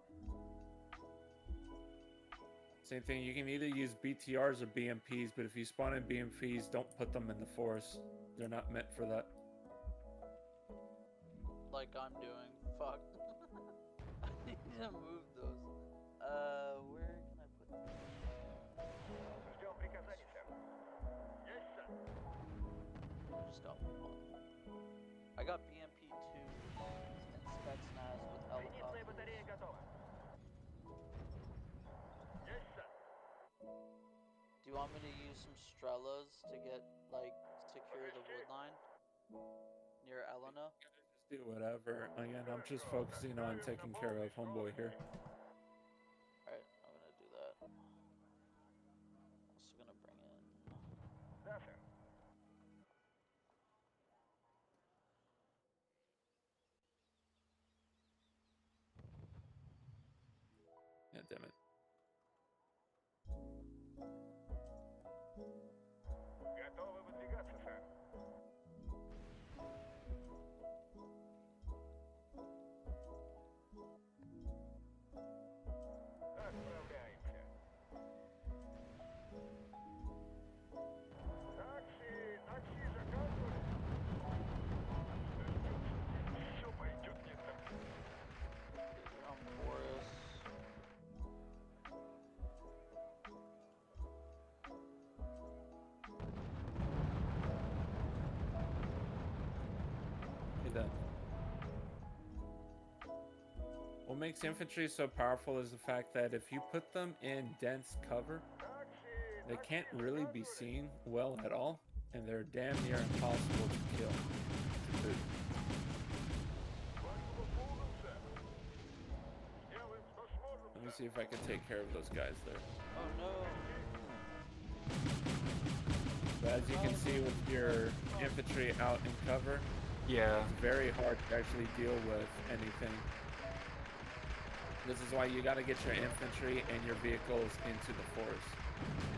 Same thing, you can either use BTRs or BMPs, but if you spawn in BMPs, don't put them in the forest. They're not meant for that. Like I'm doing. Fuck. I need to move those. Where can I put them? Ждем приказаний, сэр. Есть, сэр. I just got one. I got BMP 2 and Spetsnaz with Зенитная helicopters. батарея готова. Есть, сэр. Do you want me to use some Strellas to get, like, secure the wood line near Elena? Just do whatever. Again, I'm just focusing on taking care of homeboy here. Alright, I'm gonna do that. Also gonna bring in. Да, сэр. Yeah, damn it. Готовы выдвигаться, сэр. Отправляемся. Такси, такси заказывали. Все пойдет не так. On Boris. Hey, then. What makes infantry so powerful is the fact that if you put them in dense cover, they can't really be seen well at all, and they're damn near impossible to kill. Let me see if I can take care of those guys there. Oh no! But as you can see with your infantry out in cover, Yeah. it's very hard to actually deal with anything. This is why you gotta get your infantry and your vehicles into the forest.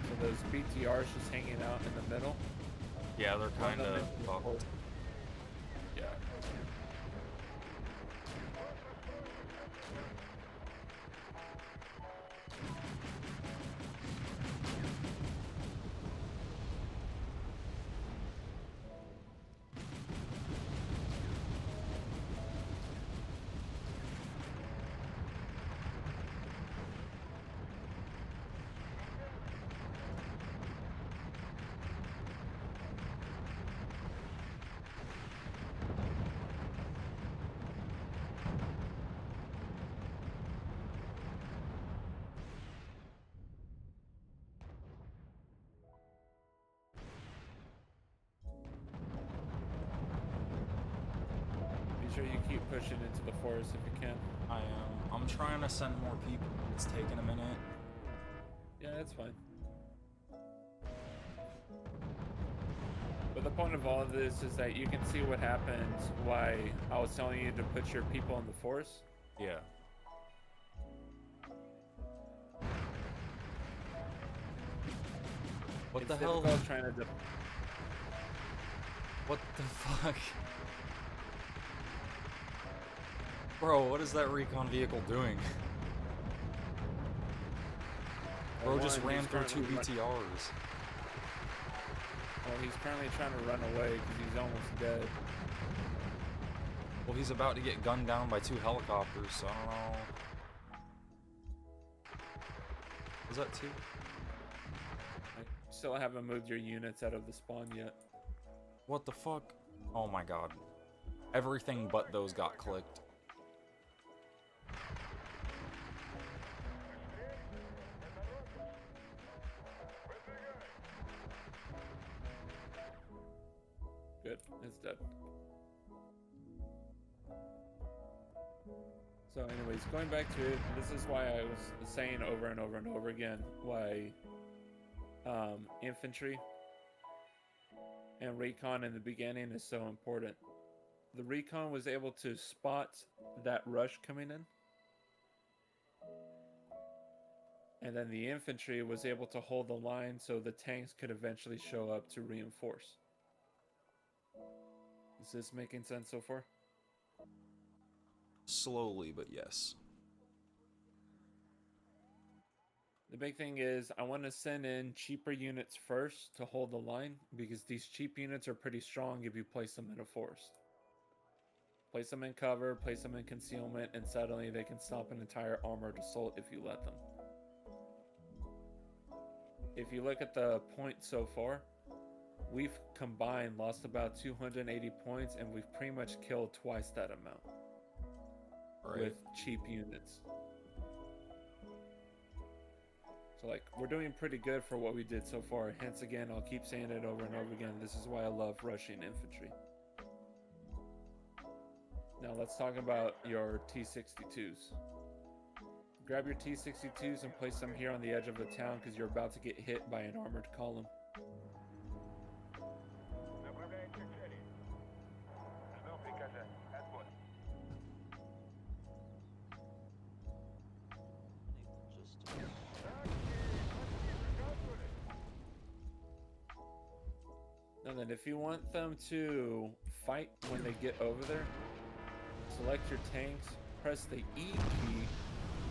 So those BTRs just hanging out in the middle. Yeah, they're run kind them of into the fucked. forest. Yeah. Be sure you keep pushing into the forest if you can. I am. I'm trying to send more people. It's taking a minute. Yeah, that's fine. But the point of all of this is that you can see what happens why I was telling you to put your people in the forest. Yeah. What It's the hell? difficult trying to What the fuck? Bro, what is that recon vehicle doing? Bro just ran through two BTRs. Well, he's currently trying to run away because he's almost dead. Well, he's about to get gunned down by two helicopters, so I don't know. Was that two? I still haven't moved your units out of the spawn yet. What the fuck? Oh my god. Everything but those got clicked. Good, it's dead. So anyways, going back to it, this is why I was saying over and over and over again why infantry and recon in the beginning is so important. The recon was able to spot that rush coming in, and then the infantry was able to hold the line so the tanks could eventually show up to reinforce. Is this making sense so far? Slowly, but yes. The big thing is I want to send in cheaper units first to hold the line because these cheap units are pretty strong if you place them in a forest. Place them in cover, place them in concealment, and suddenly they can stop an entire armored assault if you let them. If you look at the points so far, we've combined lost about 280 points, and we've pretty much killed twice that amount with cheap units. So like, we're doing pretty good for what we did so far. Hence again, I'll keep saying it over and over again. This is why I love rushing infantry. Now let's talk about your T-62s. Grab your T-62s and place them here on the edge of the town because you're about to get hit by an armored column. Направляемся к цели. Ждем приказа. Отбой. Now then, if you want them to fight when they get over there, select your tanks, press the E key,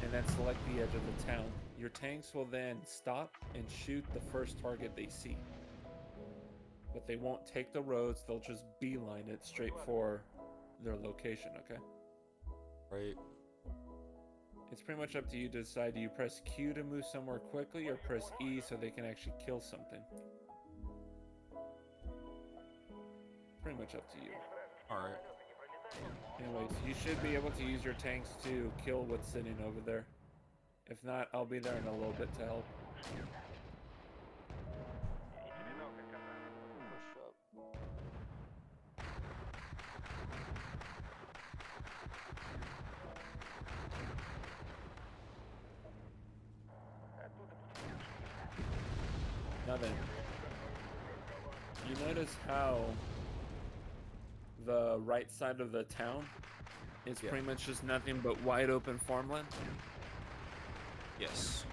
and then select the edge of the town. Your tanks will then stop and shoot the first target they see. But they won't take the roads, they'll just beeline it straight for their location, okay? Right. It's pretty much up to you to decide, do you press Q to move somewhere quickly or press E so they can actually kill something? Pretty much up to you. Alright. Anyways, you should be able to use your tanks to kill what's sitting over there. If not, I'll be there in a little bit to help. Push up. Now then, you notice how the right side of the town is pretty much just nothing but wide open farmland? Yes.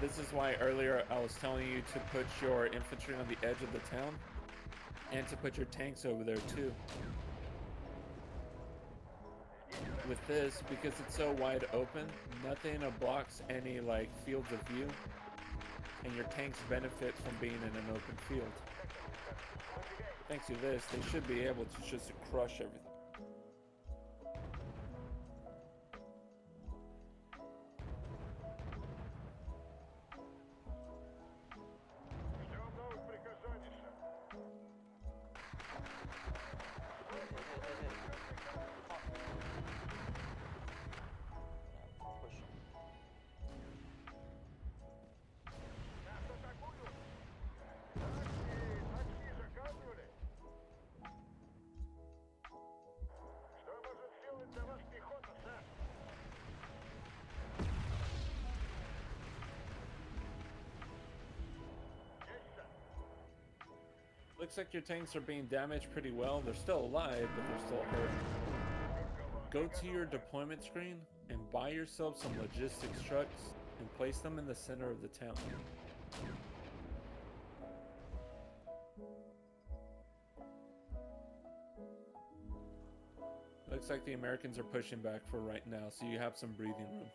This is why earlier I was telling you to put your infantry on the edge of the town and to put your tanks over there too. With this, because it's so wide open, nothing blocks any like fields of view, and your tanks benefit from being in an open field. Thanks to this, they should be able to just crush everything. Ждем новых приказаний, сэр. Push him. Нас атакуют. Такси заказывали. Что может сделать для вас пехота, сэр? Есть, сэр. Looks like your tanks are being damaged pretty well. They're still alive, but they're still hurt. Go to your deployment screen and buy yourself some logistics trucks and place them in the center of the town. Looks like the Americans are pushing back for right now, so you have some breathing room.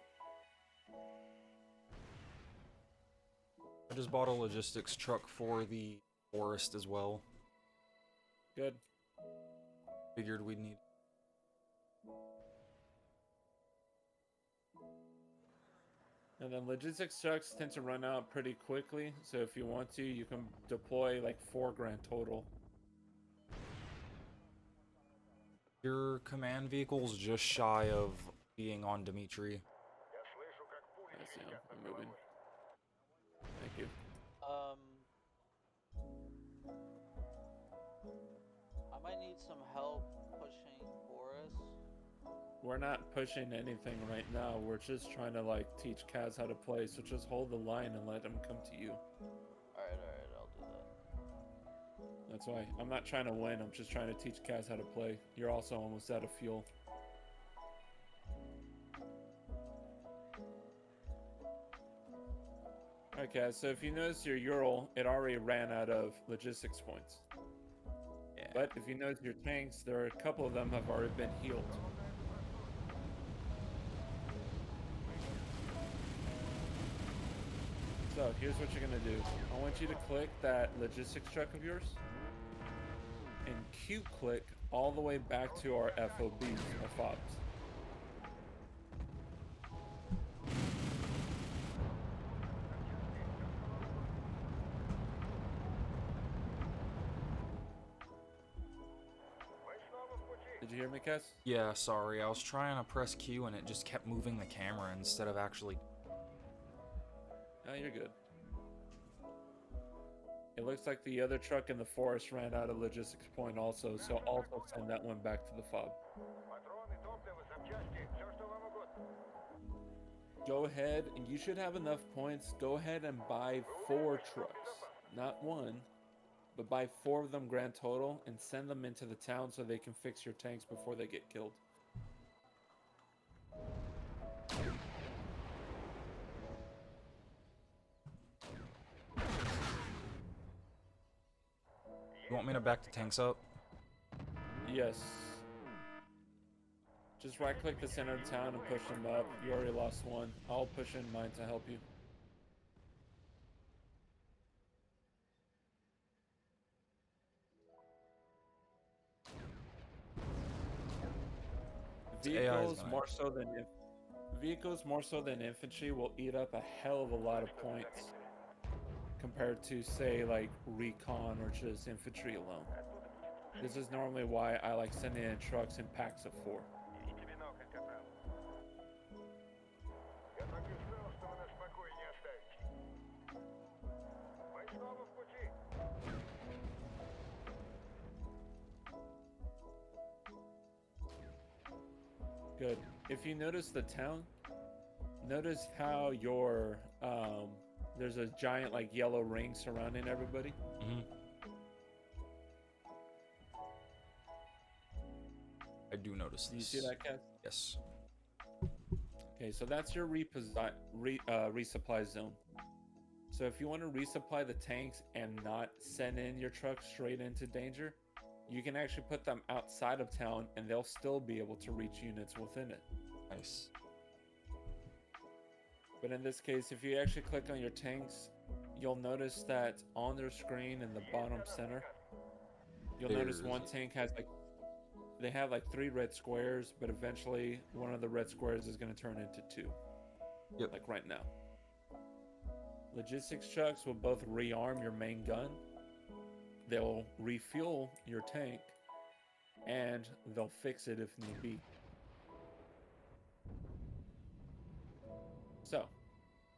I just bought a logistics truck for the forest as well. Good. Figured we'd need. And then logistics trucks tend to run out pretty quickly, so if you want to, you can deploy like 4 grand total. Your command vehicle's just shy of being on Dimitri. Я слышу, как пули Nice, yeah, свистят I'm над moving. головой. Thank you. I might need some help pushing Boris. We're not pushing anything right now. We're just trying to like teach Kaz how to play. So just hold the line and let him come to you. Alright, I'll do that. That's why I'm not trying to win. I'm just trying to teach Kaz how to play. You're also almost out of fuel. Okay, so if you notice your Ural, it already ran out of logistics points. Yeah. But if you notice your tanks, there are a couple of them have already been healed. So here's what you're gonna do. I want you to click that logistics truck of yours and Q click all the way back to our FOBs, our FOBs. Did you hear me, Kes? Yeah, sorry. I was trying to press Q and it just kept moving the camera instead of actually... Oh, you're good. It looks like the other truck in the forest ran out of logistics point also, so also send that one back to the fob. Go ahead, and you should have enough points. Go ahead and buy 4 trucks. Not one, but buy 4 of them grand total and send them into the town so they can fix your tanks before they get killed. You want me to back the tanks up? Yes. Just right click the center of town and push them up. You already lost one. I'll push in mine to help you. Vehicles more so than infantry will eat up a hell of a lot of points compared to, say, like recon or just infantry alone. This is normally why I like sending in trucks in packs of 4. Good. If you notice the town, notice how your there's a giant like yellow ring surrounding everybody. Mm-hmm. I do notice this. Do you see that, Cass? Yes. Okay, so that's your resupply zone. So if you want to resupply the tanks and not send in your trucks straight into danger, you can actually put them outside of town and they'll still be able to reach units within it. Nice. But in this case, if you actually click on your tanks, you'll notice that on their screen in the bottom center, you'll notice one tank has like, they have like 3 red squares, but eventually one of the red squares is going to turn into 2. Yep. Like right now. Logistics trucks will both rearm your main gun, they'll refuel your tank, and they'll fix it if need be. So,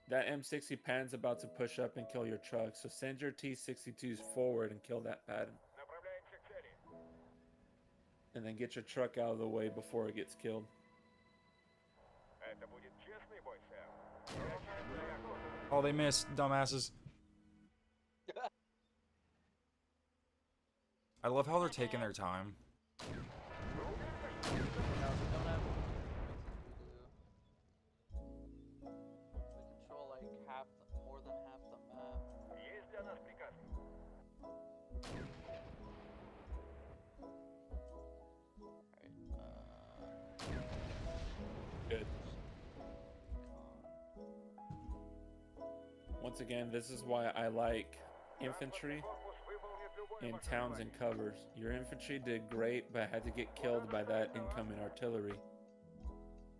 that M60 pad's about to push up and kill your truck, so send your T-62s forward and kill that pad. And then get your truck out of the way before it gets killed. Oh, they missed, dumbasses. I love how they're taking their time. We control like more than half the map. Good. Once again, this is why I like infantry in towns and covers. Your infantry did great, but had to get killed by that incoming artillery.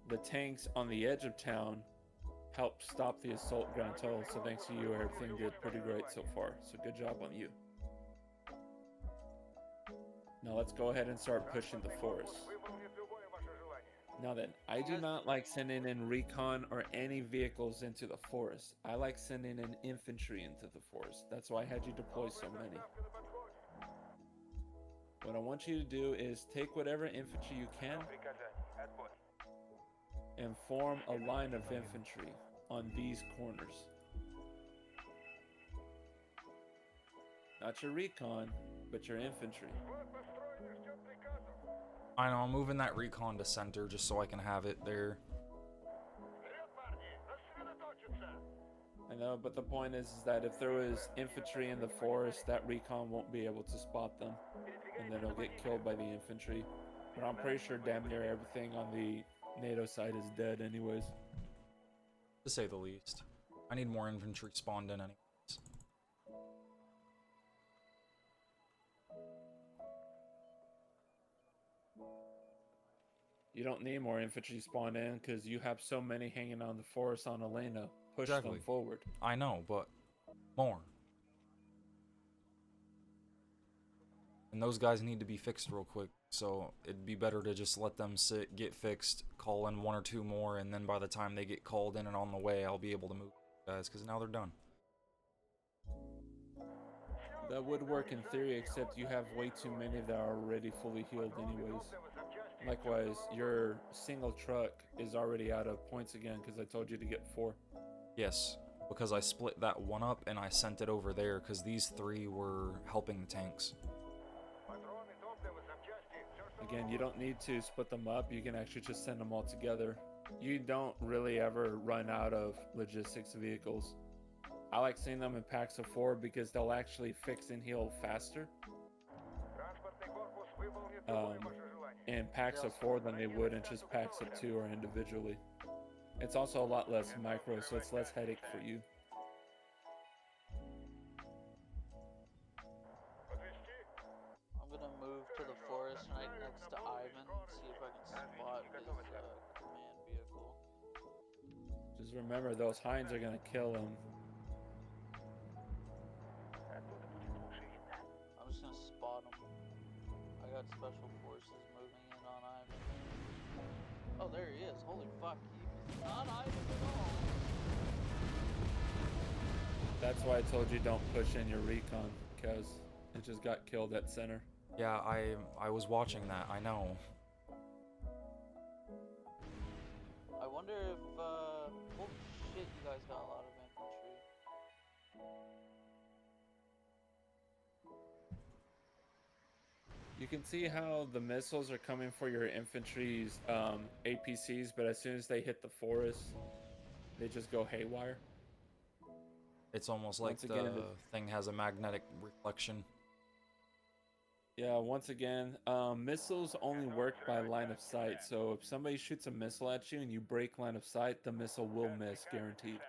The tanks on the edge of town helped stop the assault grand total, so thanks to you, everything did pretty great so far. So good job on you. Now let's go ahead and start pushing the forest. Now then, I do not like sending in recon or any vehicles into the forest. I like sending in infantry into the forest. That's why I had you deploy so many. What I want you to do is take whatever infantry you can and form a line of infantry on these corners. Not your recon, but your infantry. I know, I'm moving that recon to center just so I can have it there. I know, but the point is that if there was infantry in the forest, that recon won't be able to spot them, and then they'll get killed by the infantry. But I'm pretty sure damn near everything on the NATO side is dead anyways. To say the least. I need more infantry spawned in anyways. You don't need more infantry spawned in because you have so many hanging on the forest on Elena. Push Exactly. them forward. I know, but more. And those guys need to be fixed real quick, so it'd be better to just let them sit, get fixed, call in 1 or 2 more, and then by the time they get called in and on the way, I'll be able to move guys, because now they're done. That would work in theory, except you have way too many that are already fully healed anyways. Likewise, your single truck is already out of points again because I told you to get 4. Yes, because I split that one up and I sent it over there because these 3 were helping the tanks. Again, you don't need to split them up. You can actually just send them all together. You don't really ever run out of logistics vehicles. I like seeing them in packs of 4 because they'll actually fix and heal faster in packs of 4 than they would in just packs of 2 or individually. It's also a lot less micro, so it's less headache for you. I'm gonna move to the forest right next to Ivan, see if I can spot his command vehicle. Just remember, those hinds are gonna kill him. I'm just gonna spot him. I got special forces moving in on Ivan. Oh, there he is. Holy fuck, he's not Ivan at all. That's why I told you don't push in your recon, because it just got killed at center. Yeah, I was watching that, I know. I wonder if, holy shit, you guys got a lot of infantry. You can see how the missiles are coming for your infantry's APCs, but as soon as they hit the forest, they just go haywire. It's almost like Once again, the thing has a magnetic reflection. Yeah, once again, missiles only work by line of sight, so if somebody shoots a missile at you and you break line of sight, the missile will miss, guaranteed.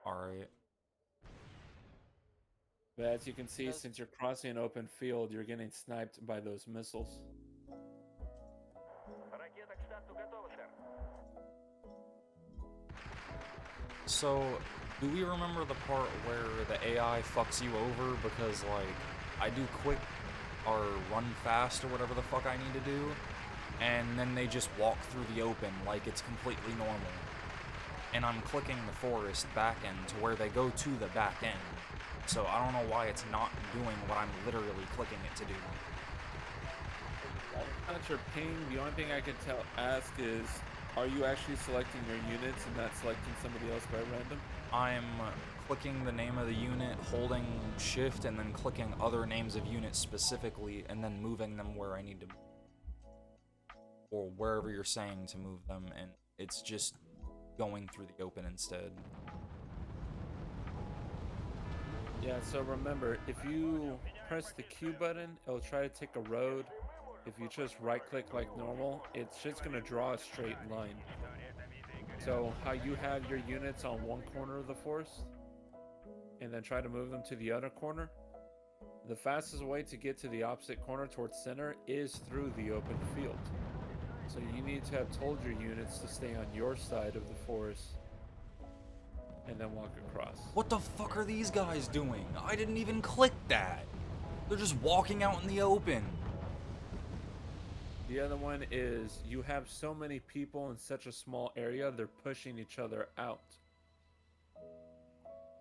Alright. But as you can see, Yes. since you're crossing an open field, you're getting sniped by those missiles. So, do we remember the part where the AI fucks you over because, like, I do quick or run fast or whatever the fuck I need to do, and then they just walk through the open like it's completely normal. And I'm clicking the forest back end to where they go to the back end. So I don't know why it's not doing what I'm literally clicking it to do. Not your ping. The only thing I can ask is, are you actually selecting your units and not selecting somebody else by random? I'm clicking the name of the unit, holding shift, and then clicking other names of units specifically, and then moving them where I need to, or wherever you're saying to move them, and it's just going through the open instead. Yeah, so remember, if you press the Q button, it'll try to take a road. If you just right click like normal, it's just going to draw a straight line. So how you have your units on one corner of the forest and then try to move them to the other corner, the fastest way to get to the opposite corner towards center is through the open field. So you need to have told your units to stay on your side of the forest and then walk across. What the fuck are these guys doing? I didn't even click that. They're just walking out in the open. The other one is you have so many people in such a small area, they're pushing each other out.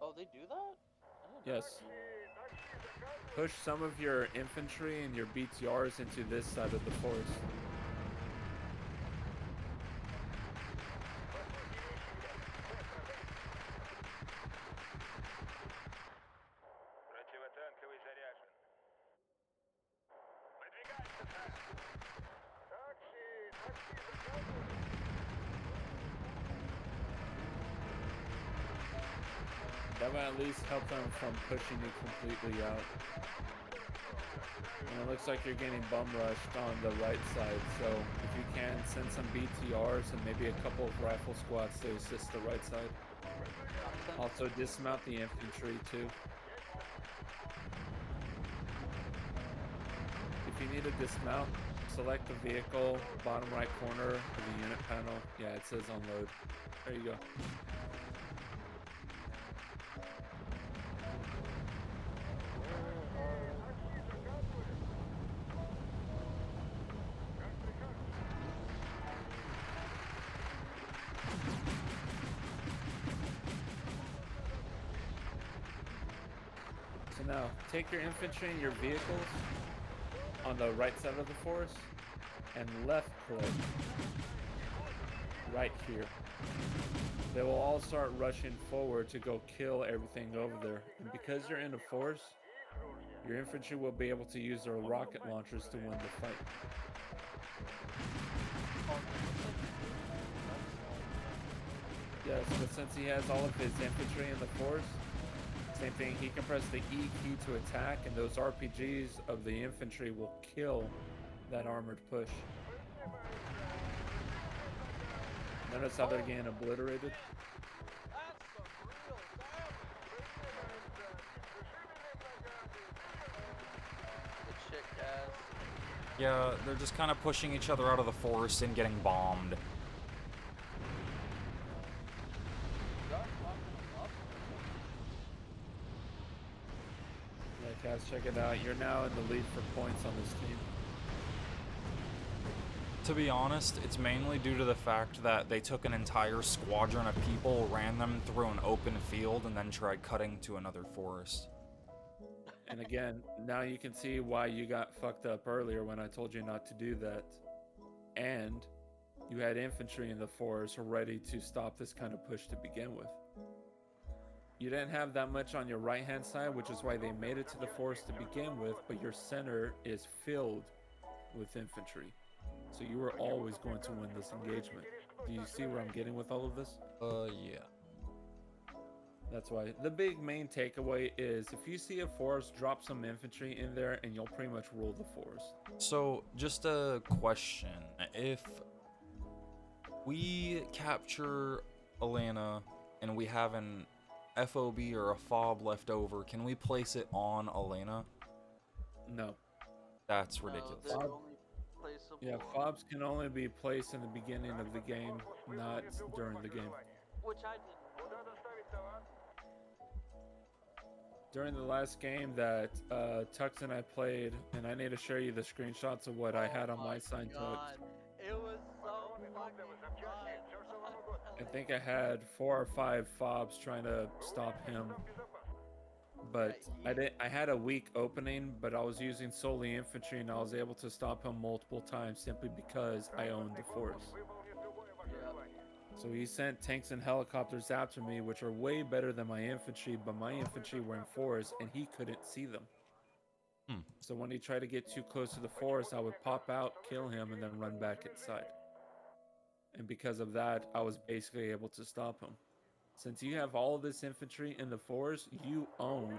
Oh, they do that? I didn't know. Yes. Push some of your infantry and your BTRs into this side of the forest. Противотанковый заряжен. Выдвигайся, сэр. That would at least help them from pushing you completely out. And it looks like you're getting bum rushed on the right side, so if you can, send some BTRs and maybe a couple of rifle squads to assist the right side. Johnson? Also, dismount the infantry too. If you need to dismount, select the vehicle, bottom right corner of the unit panel. Yeah, it says unload. There you go. So now, take your infantry and your vehicles on the right side of the forest and left click right here. They will all start rushing forward to go kill everything over there. And because you're in a forest, your infantry will be able to use their rocket launchers to win the fight. Yes, but since he has all of his infantry in the forest, same thing, he can press the E key to attack, and those RPGs of the infantry will kill that armored push. Notice how they're getting obliterated? That's some real damage. Good shit, guys. Yeah, they're just kind of pushing each other out of the forest and getting bombed. Yeah, guys, check it out. You're now in the lead for points on this team. To be honest, it's mainly due to the fact that they took an entire squadron of people, ran them through an open field, and then tried cutting to another forest. And again, now you can see why you got fucked up earlier when I told you not to do that. And you had infantry in the forest ready to stop this kind of push to begin with. You didn't have that much on your right hand side, which is why they made it to the forest to begin with, but your center is filled with infantry. So you were always going to win this engagement. Do you see where I'm getting with all of this? Yeah. That's why. The big main takeaway is if you see a forest, drop some infantry in there and you'll pretty much rule the forest. So, just a question. If we capture Elena and we have an FOB or a FOB left over, can we place it on Elena? No. That's No, ridiculous. they're only placeable. Yeah, fobs can only be placed in the beginning of the game, not during the game. Which I didn't know. During the last game that Tux and I played, and I need to show you the screenshots of what I had on my side, Tux. God, it was so fucking fun. I think I had 4 or 5 fobs trying to stop him. But I had a weak opening, but I was using solely infantry and I was able to stop him multiple times simply because I owned the force. So he sent tanks and helicopters after me, which are way better than my infantry, but my infantry were in forest and he couldn't see them. So when he tried to get too close to the forest, I would pop out, kill him, and then run back inside. And because of that, I was basically able to stop him. Since you have all of this infantry in the forest, you own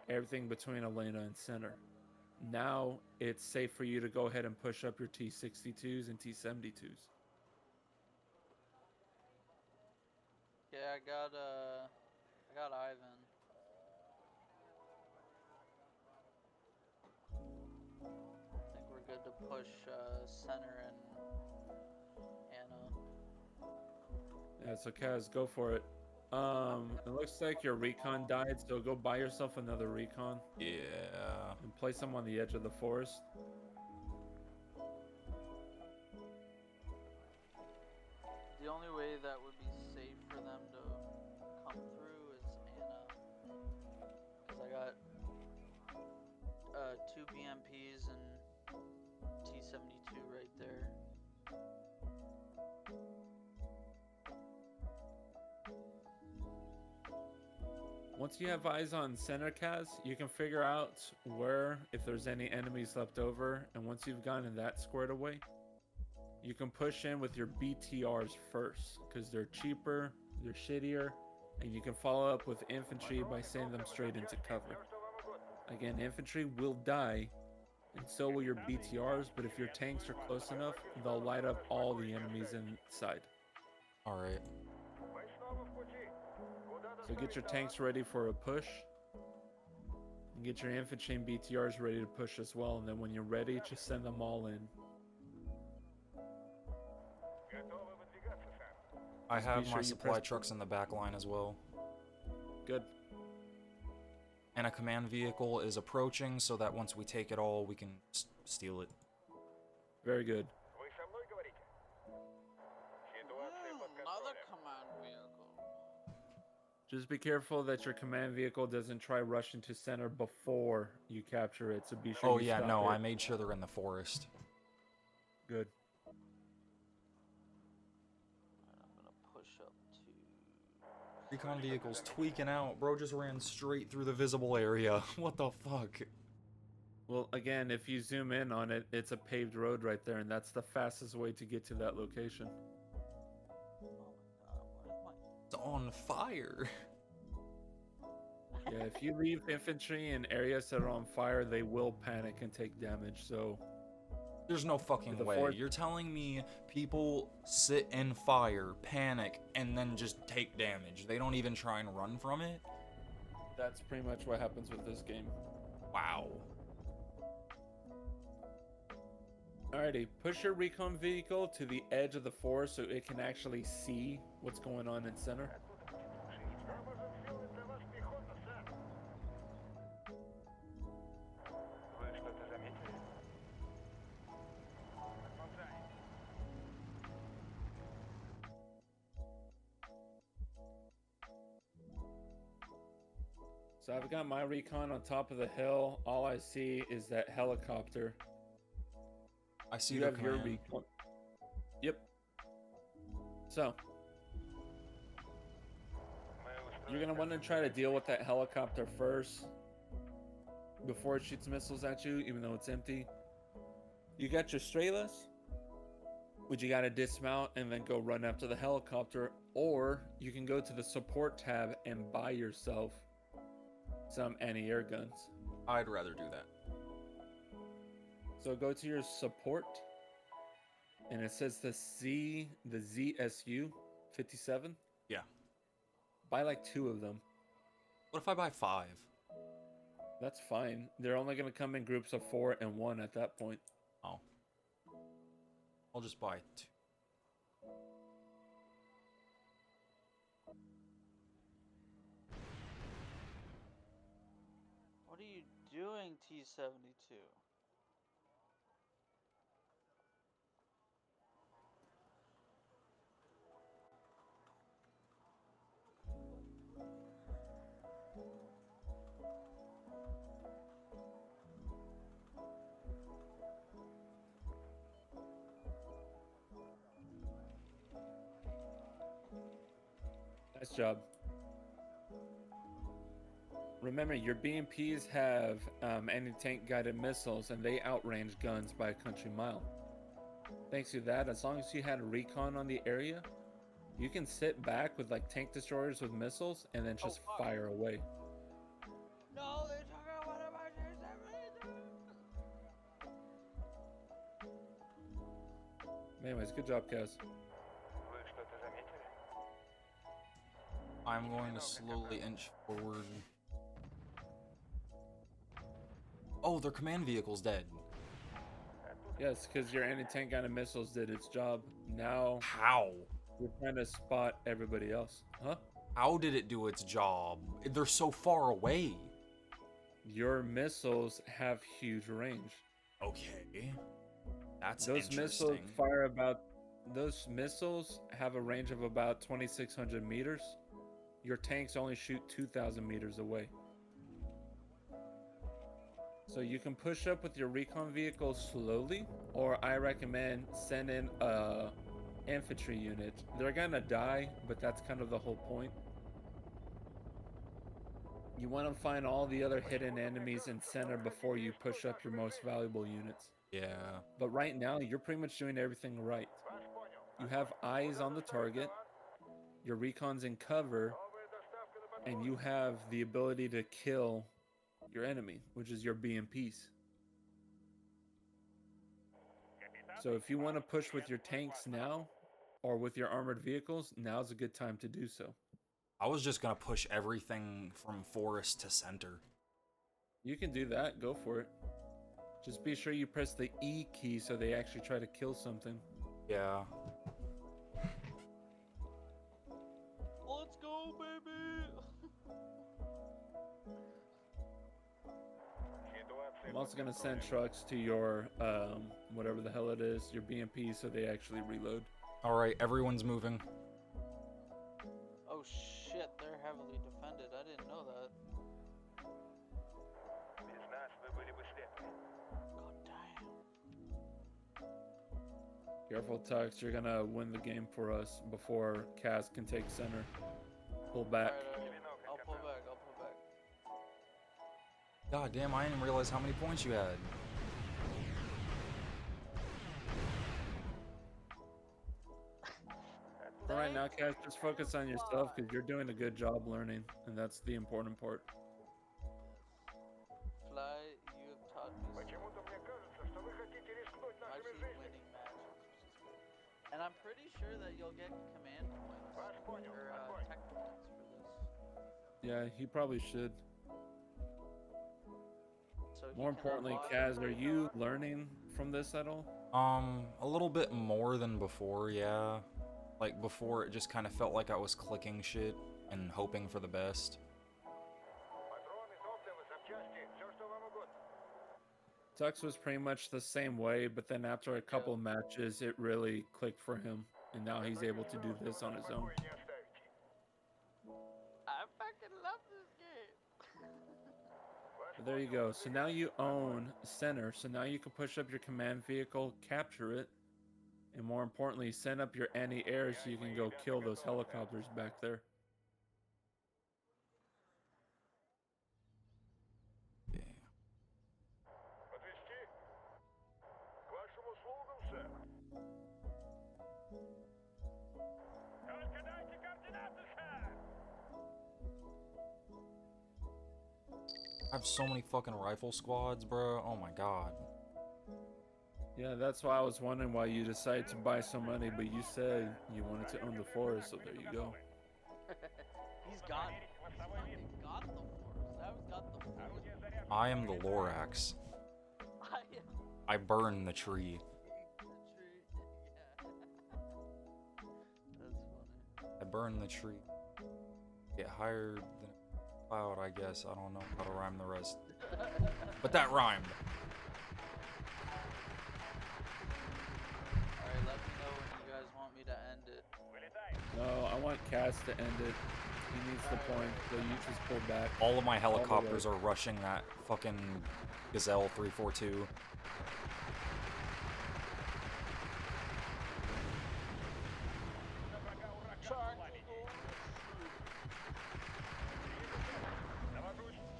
everything between Elena and center. Now it's safe for you to go ahead and push up your T-62s and T-72s. Yeah, I got Ivan. I think we're good to push center and Anna. Yeah, so Kaz, go for it. It looks like your recon died, so go buy yourself another recon. Yeah. And place them on the edge of the forest. The only way that would be safe for them to come through is Anna. Because I got 2 BMPs and T-72 right there. Once you have eyes on center, Kaz, you can figure out where, if there's any enemies left over, and once you've gotten that squared away, you can push in with your BTRs first, because they're cheaper, they're shittier, and you can follow up with infantry by sending them straight into cover. Again, infantry will die, and so will your BTRs, but if your tanks are close enough, they'll light up all the enemies inside. Alright. Ми снова в пути. So get your tanks ready for a push. And get your infantry and BTRs ready to push as well. And then when you're ready, just send them all in. Готовы выдвигаться, сэр. I Just be have sure my you supply press- trucks in the back line as well. Good. And a command vehicle is approaching so that once we take it all, we can steal it. Very good. Вы со мной говорите? Ситуация под Another контролем. command vehicle. Just be careful that your command vehicle doesn't try rushing to center before you capture it. So be sure Oh you yeah, stop no, it. I made sure they're in the forest. Good. Alright, I'm gonna push up to. Recon vehicle's tweaking out. Bro just ran straight through the visible area. What the fuck? Well, again, if you zoom in on it, it's a paved road right there, and that's the fastest way to get to that location. Oh my god, It's on fire. Yeah, if you leave infantry in areas that are on fire, they will panic and take damage. So There's no fucking The way. forest- You're telling me people sit in fire, panic, and then just take damage. They don't even try and run from it? that's pretty much what happens with this game. Wow. Alrighty, push your recon vehicle to the edge of the forest so it can actually see what's going on in center. Что можем сделать для вас, пехота, сэр? Вы что-то заметили? Отползай. So I've got my recon on top of the hill. All I see is that helicopter. I see You the have your command. recon. Yep. So Мы устроим you're gonna want to try to deal with that helicopter first before it shoots missiles at you, even though it's empty. You got your Strelus, which you gotta dismount and then go run after the helicopter, or you can go to the support tab and buy yourself some anti-air guns. I'd rather do that. So go to your support, and it says the ZSU 57. Yeah. Buy like 2 of them. What if I buy 5? That's fine. They're only gonna come in groups of 4 and 1 at that point. Oh. I'll just buy 2. what are you doing, T-72? Nice job. Remember, your BMPs have anti-tank guided missiles, and they outrange guns by a country mile. Thanks to that, as long as you had a recon on the area, you can sit back with like tank destroyers with missiles and then just fuck. fire away. No, they took out one of my T-72! Anyways, good job, Kaz. Вы что-то заметили? I'm going to slowly inch forward. Oh, their command vehicle's dead. Yes, because your anti-tank guided missiles did its job. Now How? we're trying to spot everybody else. Huh? How did it do its job? They're so far away. Your missiles have huge range. Okay. That's Those missiles interesting. fire about. Those missiles have a range of about 2,600 meters. Your tanks only shoot 2,000 meters away. So you can push up with your recon vehicle slowly, or I recommend send in a infantry unit. They're gonna die, but that's kind of the whole point. You want to find all the other hidden enemies in center before you push up your most valuable units. Yeah. But right now, you're pretty much doing everything right. Вас понял. You have eyes on the target, your recon's in cover, Новая доставка на подходе. and you have the ability to kill your enemy, which is your BMPs. Капитан, So if you want to push with your tanks now, or with your armored vehicles, now's a good time to do so. I was just gonna push everything from forest to center. You can do that. Go for it. Just be sure you press the E key so they actually try to kill something. Yeah. Let's go, baby! I'm also gonna send trucks to your whatever the hell it is, your BMP, so they actually reload. All right, everyone's moving. Oh shit, they're heavily defended. I didn't know that. Без нас вы были бы слепы. God damn. Careful, Tux. You're gonna win the game for us before Kaz can take center. Pull back. Alright, I'll pull back, I'll pull back. God damn, I didn't realize how many points you had. For right now, Kaz, just focus on yourself because you're doing a good job learning, and that's the important part. Fly, you have taught me so Почему-то мне кажется, что вы хотите рискнуть much нашими in жизнями. winning matches, which is good. And I'm pretty sure that you'll get command points Вас понял, or огонь. tech points for this. Yeah, he probably should. So he More can importantly, unlock- Kaz, are you learning from this at all? A little bit more than before, yeah. Like before, it just kind of felt like I was clicking shit and hoping for the best. Патроны, топливо, запчасти, все, что вам угодно. Tux was pretty much the same way, but then after a couple matches, it really clicked for him, and now he's able to do this on his own. Покоя не оставите. I fucking love this game. But there you go. So now you own center. So now you can push up your command vehicle, capture it, and more importantly, send up your anti-air so you can go kill those helicopters back there. Yeah. Подвезти? К вашим услугам, сэр. Только дайте координаты, сэр. I have so many fucking rifle squads, bro. Oh my god. Yeah, that's why I was wondering why you decided to buy so many, but you said you wanted to own the forest, so there you go. He's got the forest. Now he's got the forest. I am the Lorax. I am I burn the tree. the tree. Yeah. That's funny. I burn the tree. Get higher than a cloud, I guess. I don't know how to rhyme the rest. But that rhymed. Alright, let me know when you guys want me to end it. No, I want Cass to end it. He needs the point, so you just pull back. All of my helicopters are rushing that fucking Gazelle 342.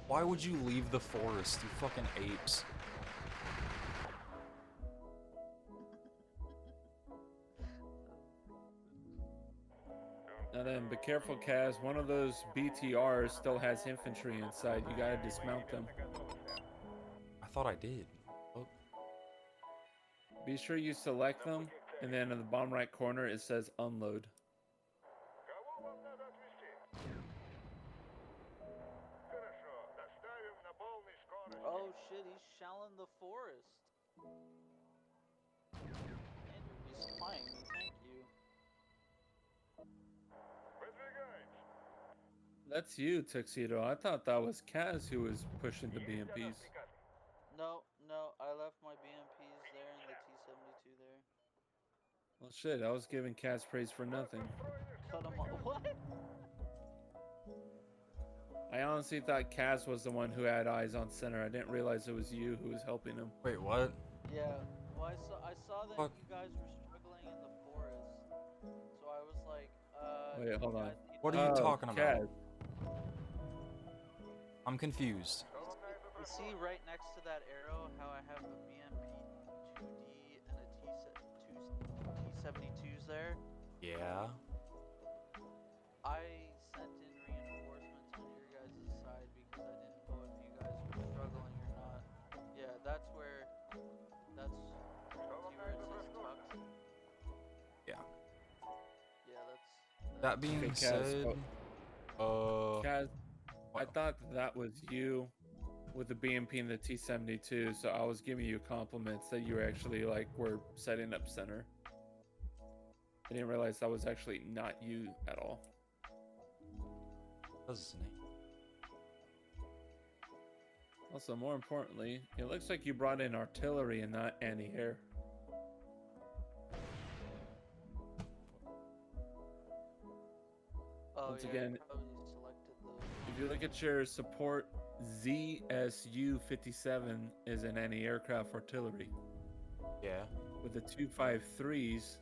Why would you leave the forest, you fucking apes? Now then, be careful, Kaz. One of those BTRs still has infantry inside. You gotta dismount them. I thought I did. Oh, Be sure you select them, and then in the bottom right corner it says unload. Кого вам надо отвезти? Хорошо, доставим на полной скорости. Oh shit, he's shelling the forest. And you're supplying me, thank you. Выдвигаемся. That's you, Tuxedo. I thought that was Kaz who was pushing the BMPs. No, I left my BMPs there and the T-72 there. Well, shit, I was giving Kaz praise for nothing. Cut him off. What? I honestly thought Kaz was the one who had eyes on center. I didn't realize it was you who was helping him. wait, what? Yeah, well I saw that Fuck. you guys were struggling in the forest. So I was like, Wait, you hold on. guys need What to- are you talking about? Kaz. I'm confused. You see right next to that arrow how I have a BMP 2D and a T-72s there? Yeah. I sent in reinforcements on your guys' side because I didn't know if you guys were struggling or not. Yeah, that's where see where it says Tux? Yeah. Yeah, that's That being Okay, Kaz, said, Kaz, I what- thought that was you with the BMP and the T-72, so I was giving you compliments that you actually like were setting up center. I didn't realize that was actually not you at all. What's his name? Also, more importantly, it looks like you brought in artillery and not anti-air. Oh, Once yeah, again, I probably selected the. if you look at your support, ZSU-57 is an anti-aircraft artillery. Yeah. With the 253s,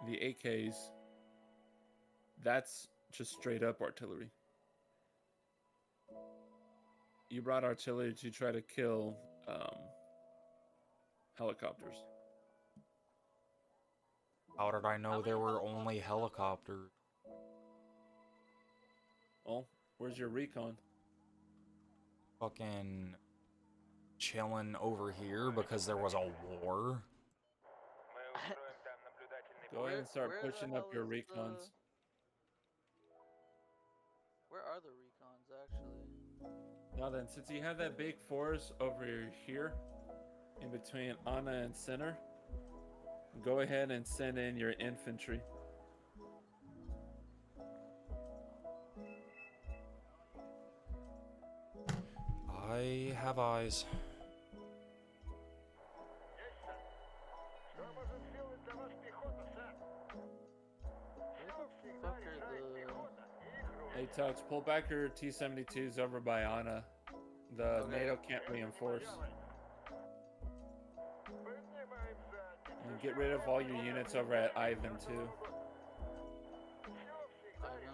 the AKs, that's just straight up artillery. You brought artillery to try to kill helicopters. How did I know How there many were only helicopters helicopters? Well, where's your recon? Fucking chilling over here because there was a war. Go ahead and start Where the pushing up hell your is recons. Where are the recons actually? Now then, since you have that big force over here, in between Anna and center, go ahead and send in your infantry. I have eyes. Where the fuck are the? Hey Tux, pull back your T-72s over by Anna. The Okay. NATO can't reinforce. And get rid of all your units over at Ivan too. Ivan? Alright.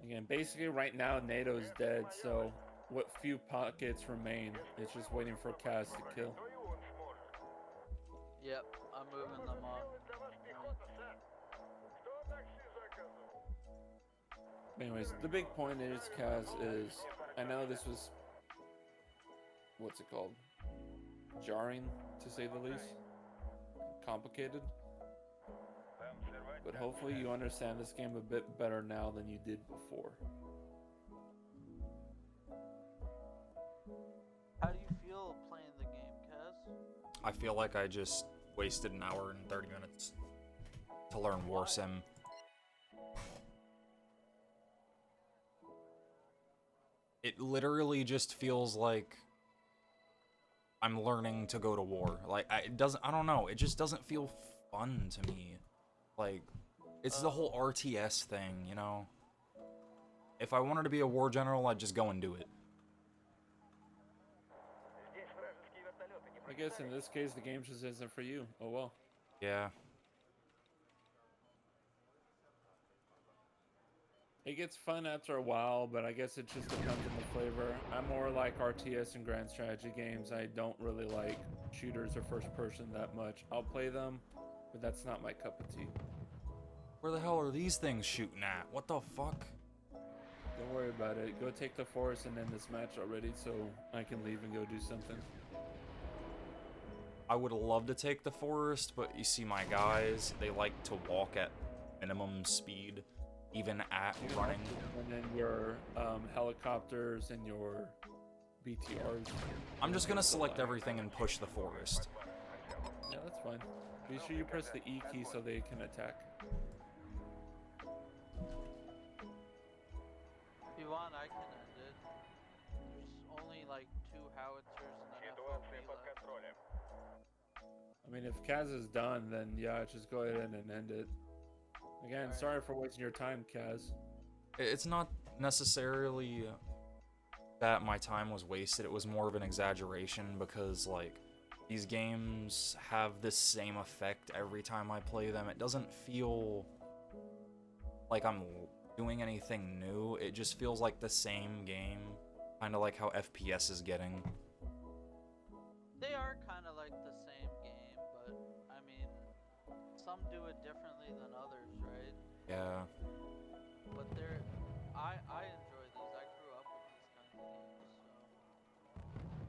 Again, basically right now NATO's dead, so what few pockets remain is just waiting for Kaz to kill. Yep, I'm moving them up. Anyways, the big point is, Kaz, is I know this was, what's it called? Jarring, to say the least. Complicated. But hopefully you understand this game a bit better now than you did before. How do you feel playing the game, Kaz? I feel like I just wasted an hour and 30 minutes to learn War Sim. It literally just feels like I'm learning to go to war. Like, I don't know, it just doesn't feel fun to me. Like, it's the whole RTS thing, you know? If I wanted to be a war general, I'd just go and do it. I guess in this case the game just isn't for you. Oh well. Yeah. It gets fun after a while, but I guess it just depends on the flavor. I'm more like RTS and grand strategy games. I don't really like shooters or first person that much. I'll play them, but that's not my cup of tea. Where the hell are these things shooting at? What the fuck? Don't worry about it. Go take the forest and end this match already so I can leave and go do something. I would love to take the forest, but you see my guys, they like to walk at minimum speed, even at You can running. also send in your helicopters and your BTRs. I'm just gonna select everything and push the forest. Yeah, that's fine. Be sure you press the E key so they can attack. If you want, I can end it. There's only like 2 howitzers and an FOB left. I mean, if Kaz is done, then yeah, just go ahead and end it. Again, sorry for wasting your time, Kaz. It's not necessarily that my time was wasted, it was more of an exaggeration because, like, these games have this same effect every time I play them. It doesn't feel like I'm doing anything new, it just feels like the same game, kind of like how FPS is getting. They are kind of like the same game, but I mean, some do it differently than others, right? Yeah. But I enjoy these. I grew up with these kinds of games, so.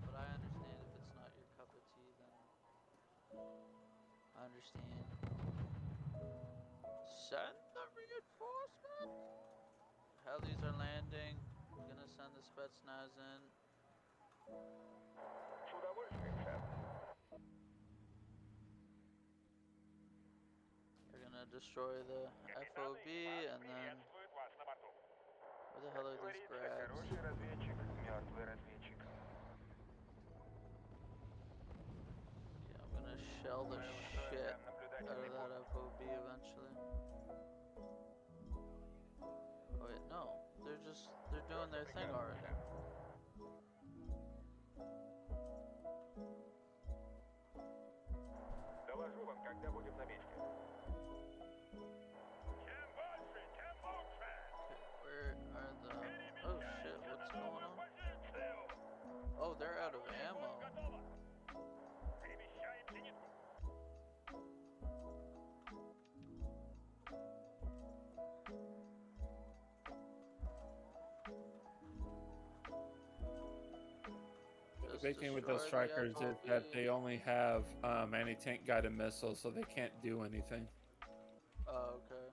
But I understand if it's not your cup of tea, then I understand. Send the reinforcements. Helis are landing. Gonna send the Spetsnaz in. С удовольствием, сэр. They're gonna destroy the FOB Капитаны and then приветствуют вас на борту. where the hell are these Говорится, grads? хороший разведчик, мертвый разведчик. Okay, I'm gonna shell the Мы устроим shit там out наблюдательный of пост. that FOB eventually. Oh wait, no. They're doing their thing already. Доложу вам, когда будем на месте. Чем больше, тем лучше. Okay, where are the... Oh shit, what's going on? Oh, they're out of ammo. Перемещаем зенитку. The Just big thing with those destroy the strikers is that FOB. they only have anti-tank guided missiles, so they can't do anything. Oh, okay.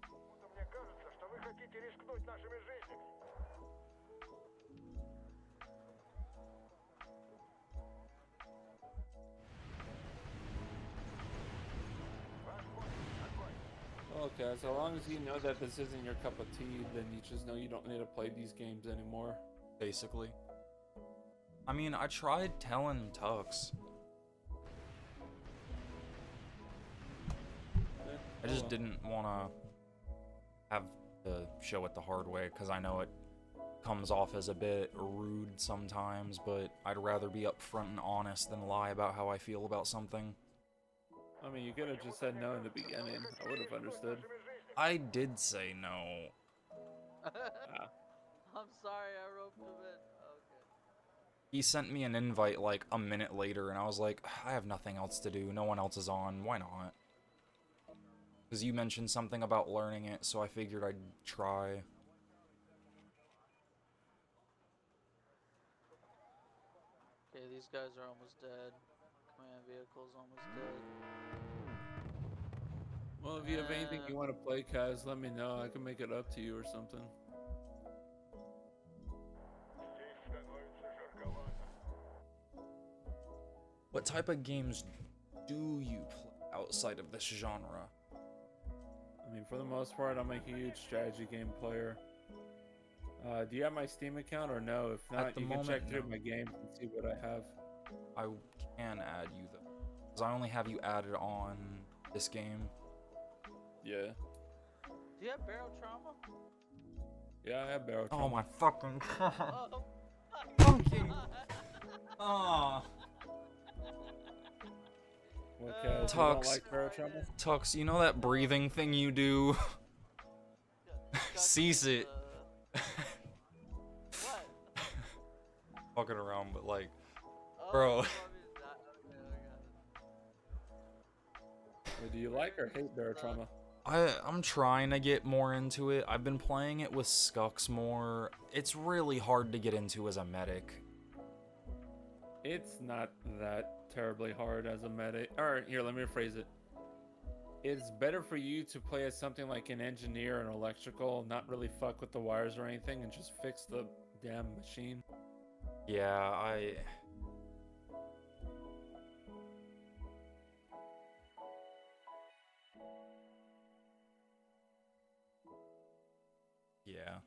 Почему-то мне кажется, что вы хотите рискнуть нашими жизнями. Ваш пост, огонь. Okay, so long as you know that this isn't your cup of tea, then you just know you don't need to play these games anymore. Basically. I mean, I tried telling Tux. I just didn't want to have to show it the hard way, because I know it comes off as a bit rude sometimes, but I'd rather be upfront and honest than lie about how I feel about something. I mean, you could have just said no in the beginning. I would have understood. I did say no. Ah. I'm sorry, I roped him in. Okay. He sent me an invite like a minute later, and I was like, I have nothing else to do. No one else is on. Why not? Because you mentioned something about learning it, so I figured I'd try. Okay, these guys are almost dead. Command vehicle's almost dead. Well, if you have anything you want to play, Kaz, let me know. I can make it up to you or something. Здесь становится жарковато. What type of games do you play outside of this genre? I mean, for the most part, I'm a huge strategy game player. Do you have my Steam account or no? If not, At the you can moment, check through no. my games and see what I have. I can add you though, because I only have you added on this game. Yeah. Do you have barrel trauma? Yeah, I have barrel Oh trauma. my fucking god. Oh, Fucking. God. Ah. What, Kaz? You Tux. don't like barrel trauma? Tux, you know that breathing thing you do? Cease it. What? Fucking around, but like, Oh, Bro. you want me to die? Okay, I got it. Well, do you like or hate barrel trauma? I'm trying to get more into it. I've been playing it with Skux more. It's really hard to get into as a medic. It's not that terribly hard as a medic. Alright, here, let me rephrase it. It's better for you to play as something like an engineer and electrical, not really fuck with the wires or anything, and just fix the damn machine. Yeah, Yeah.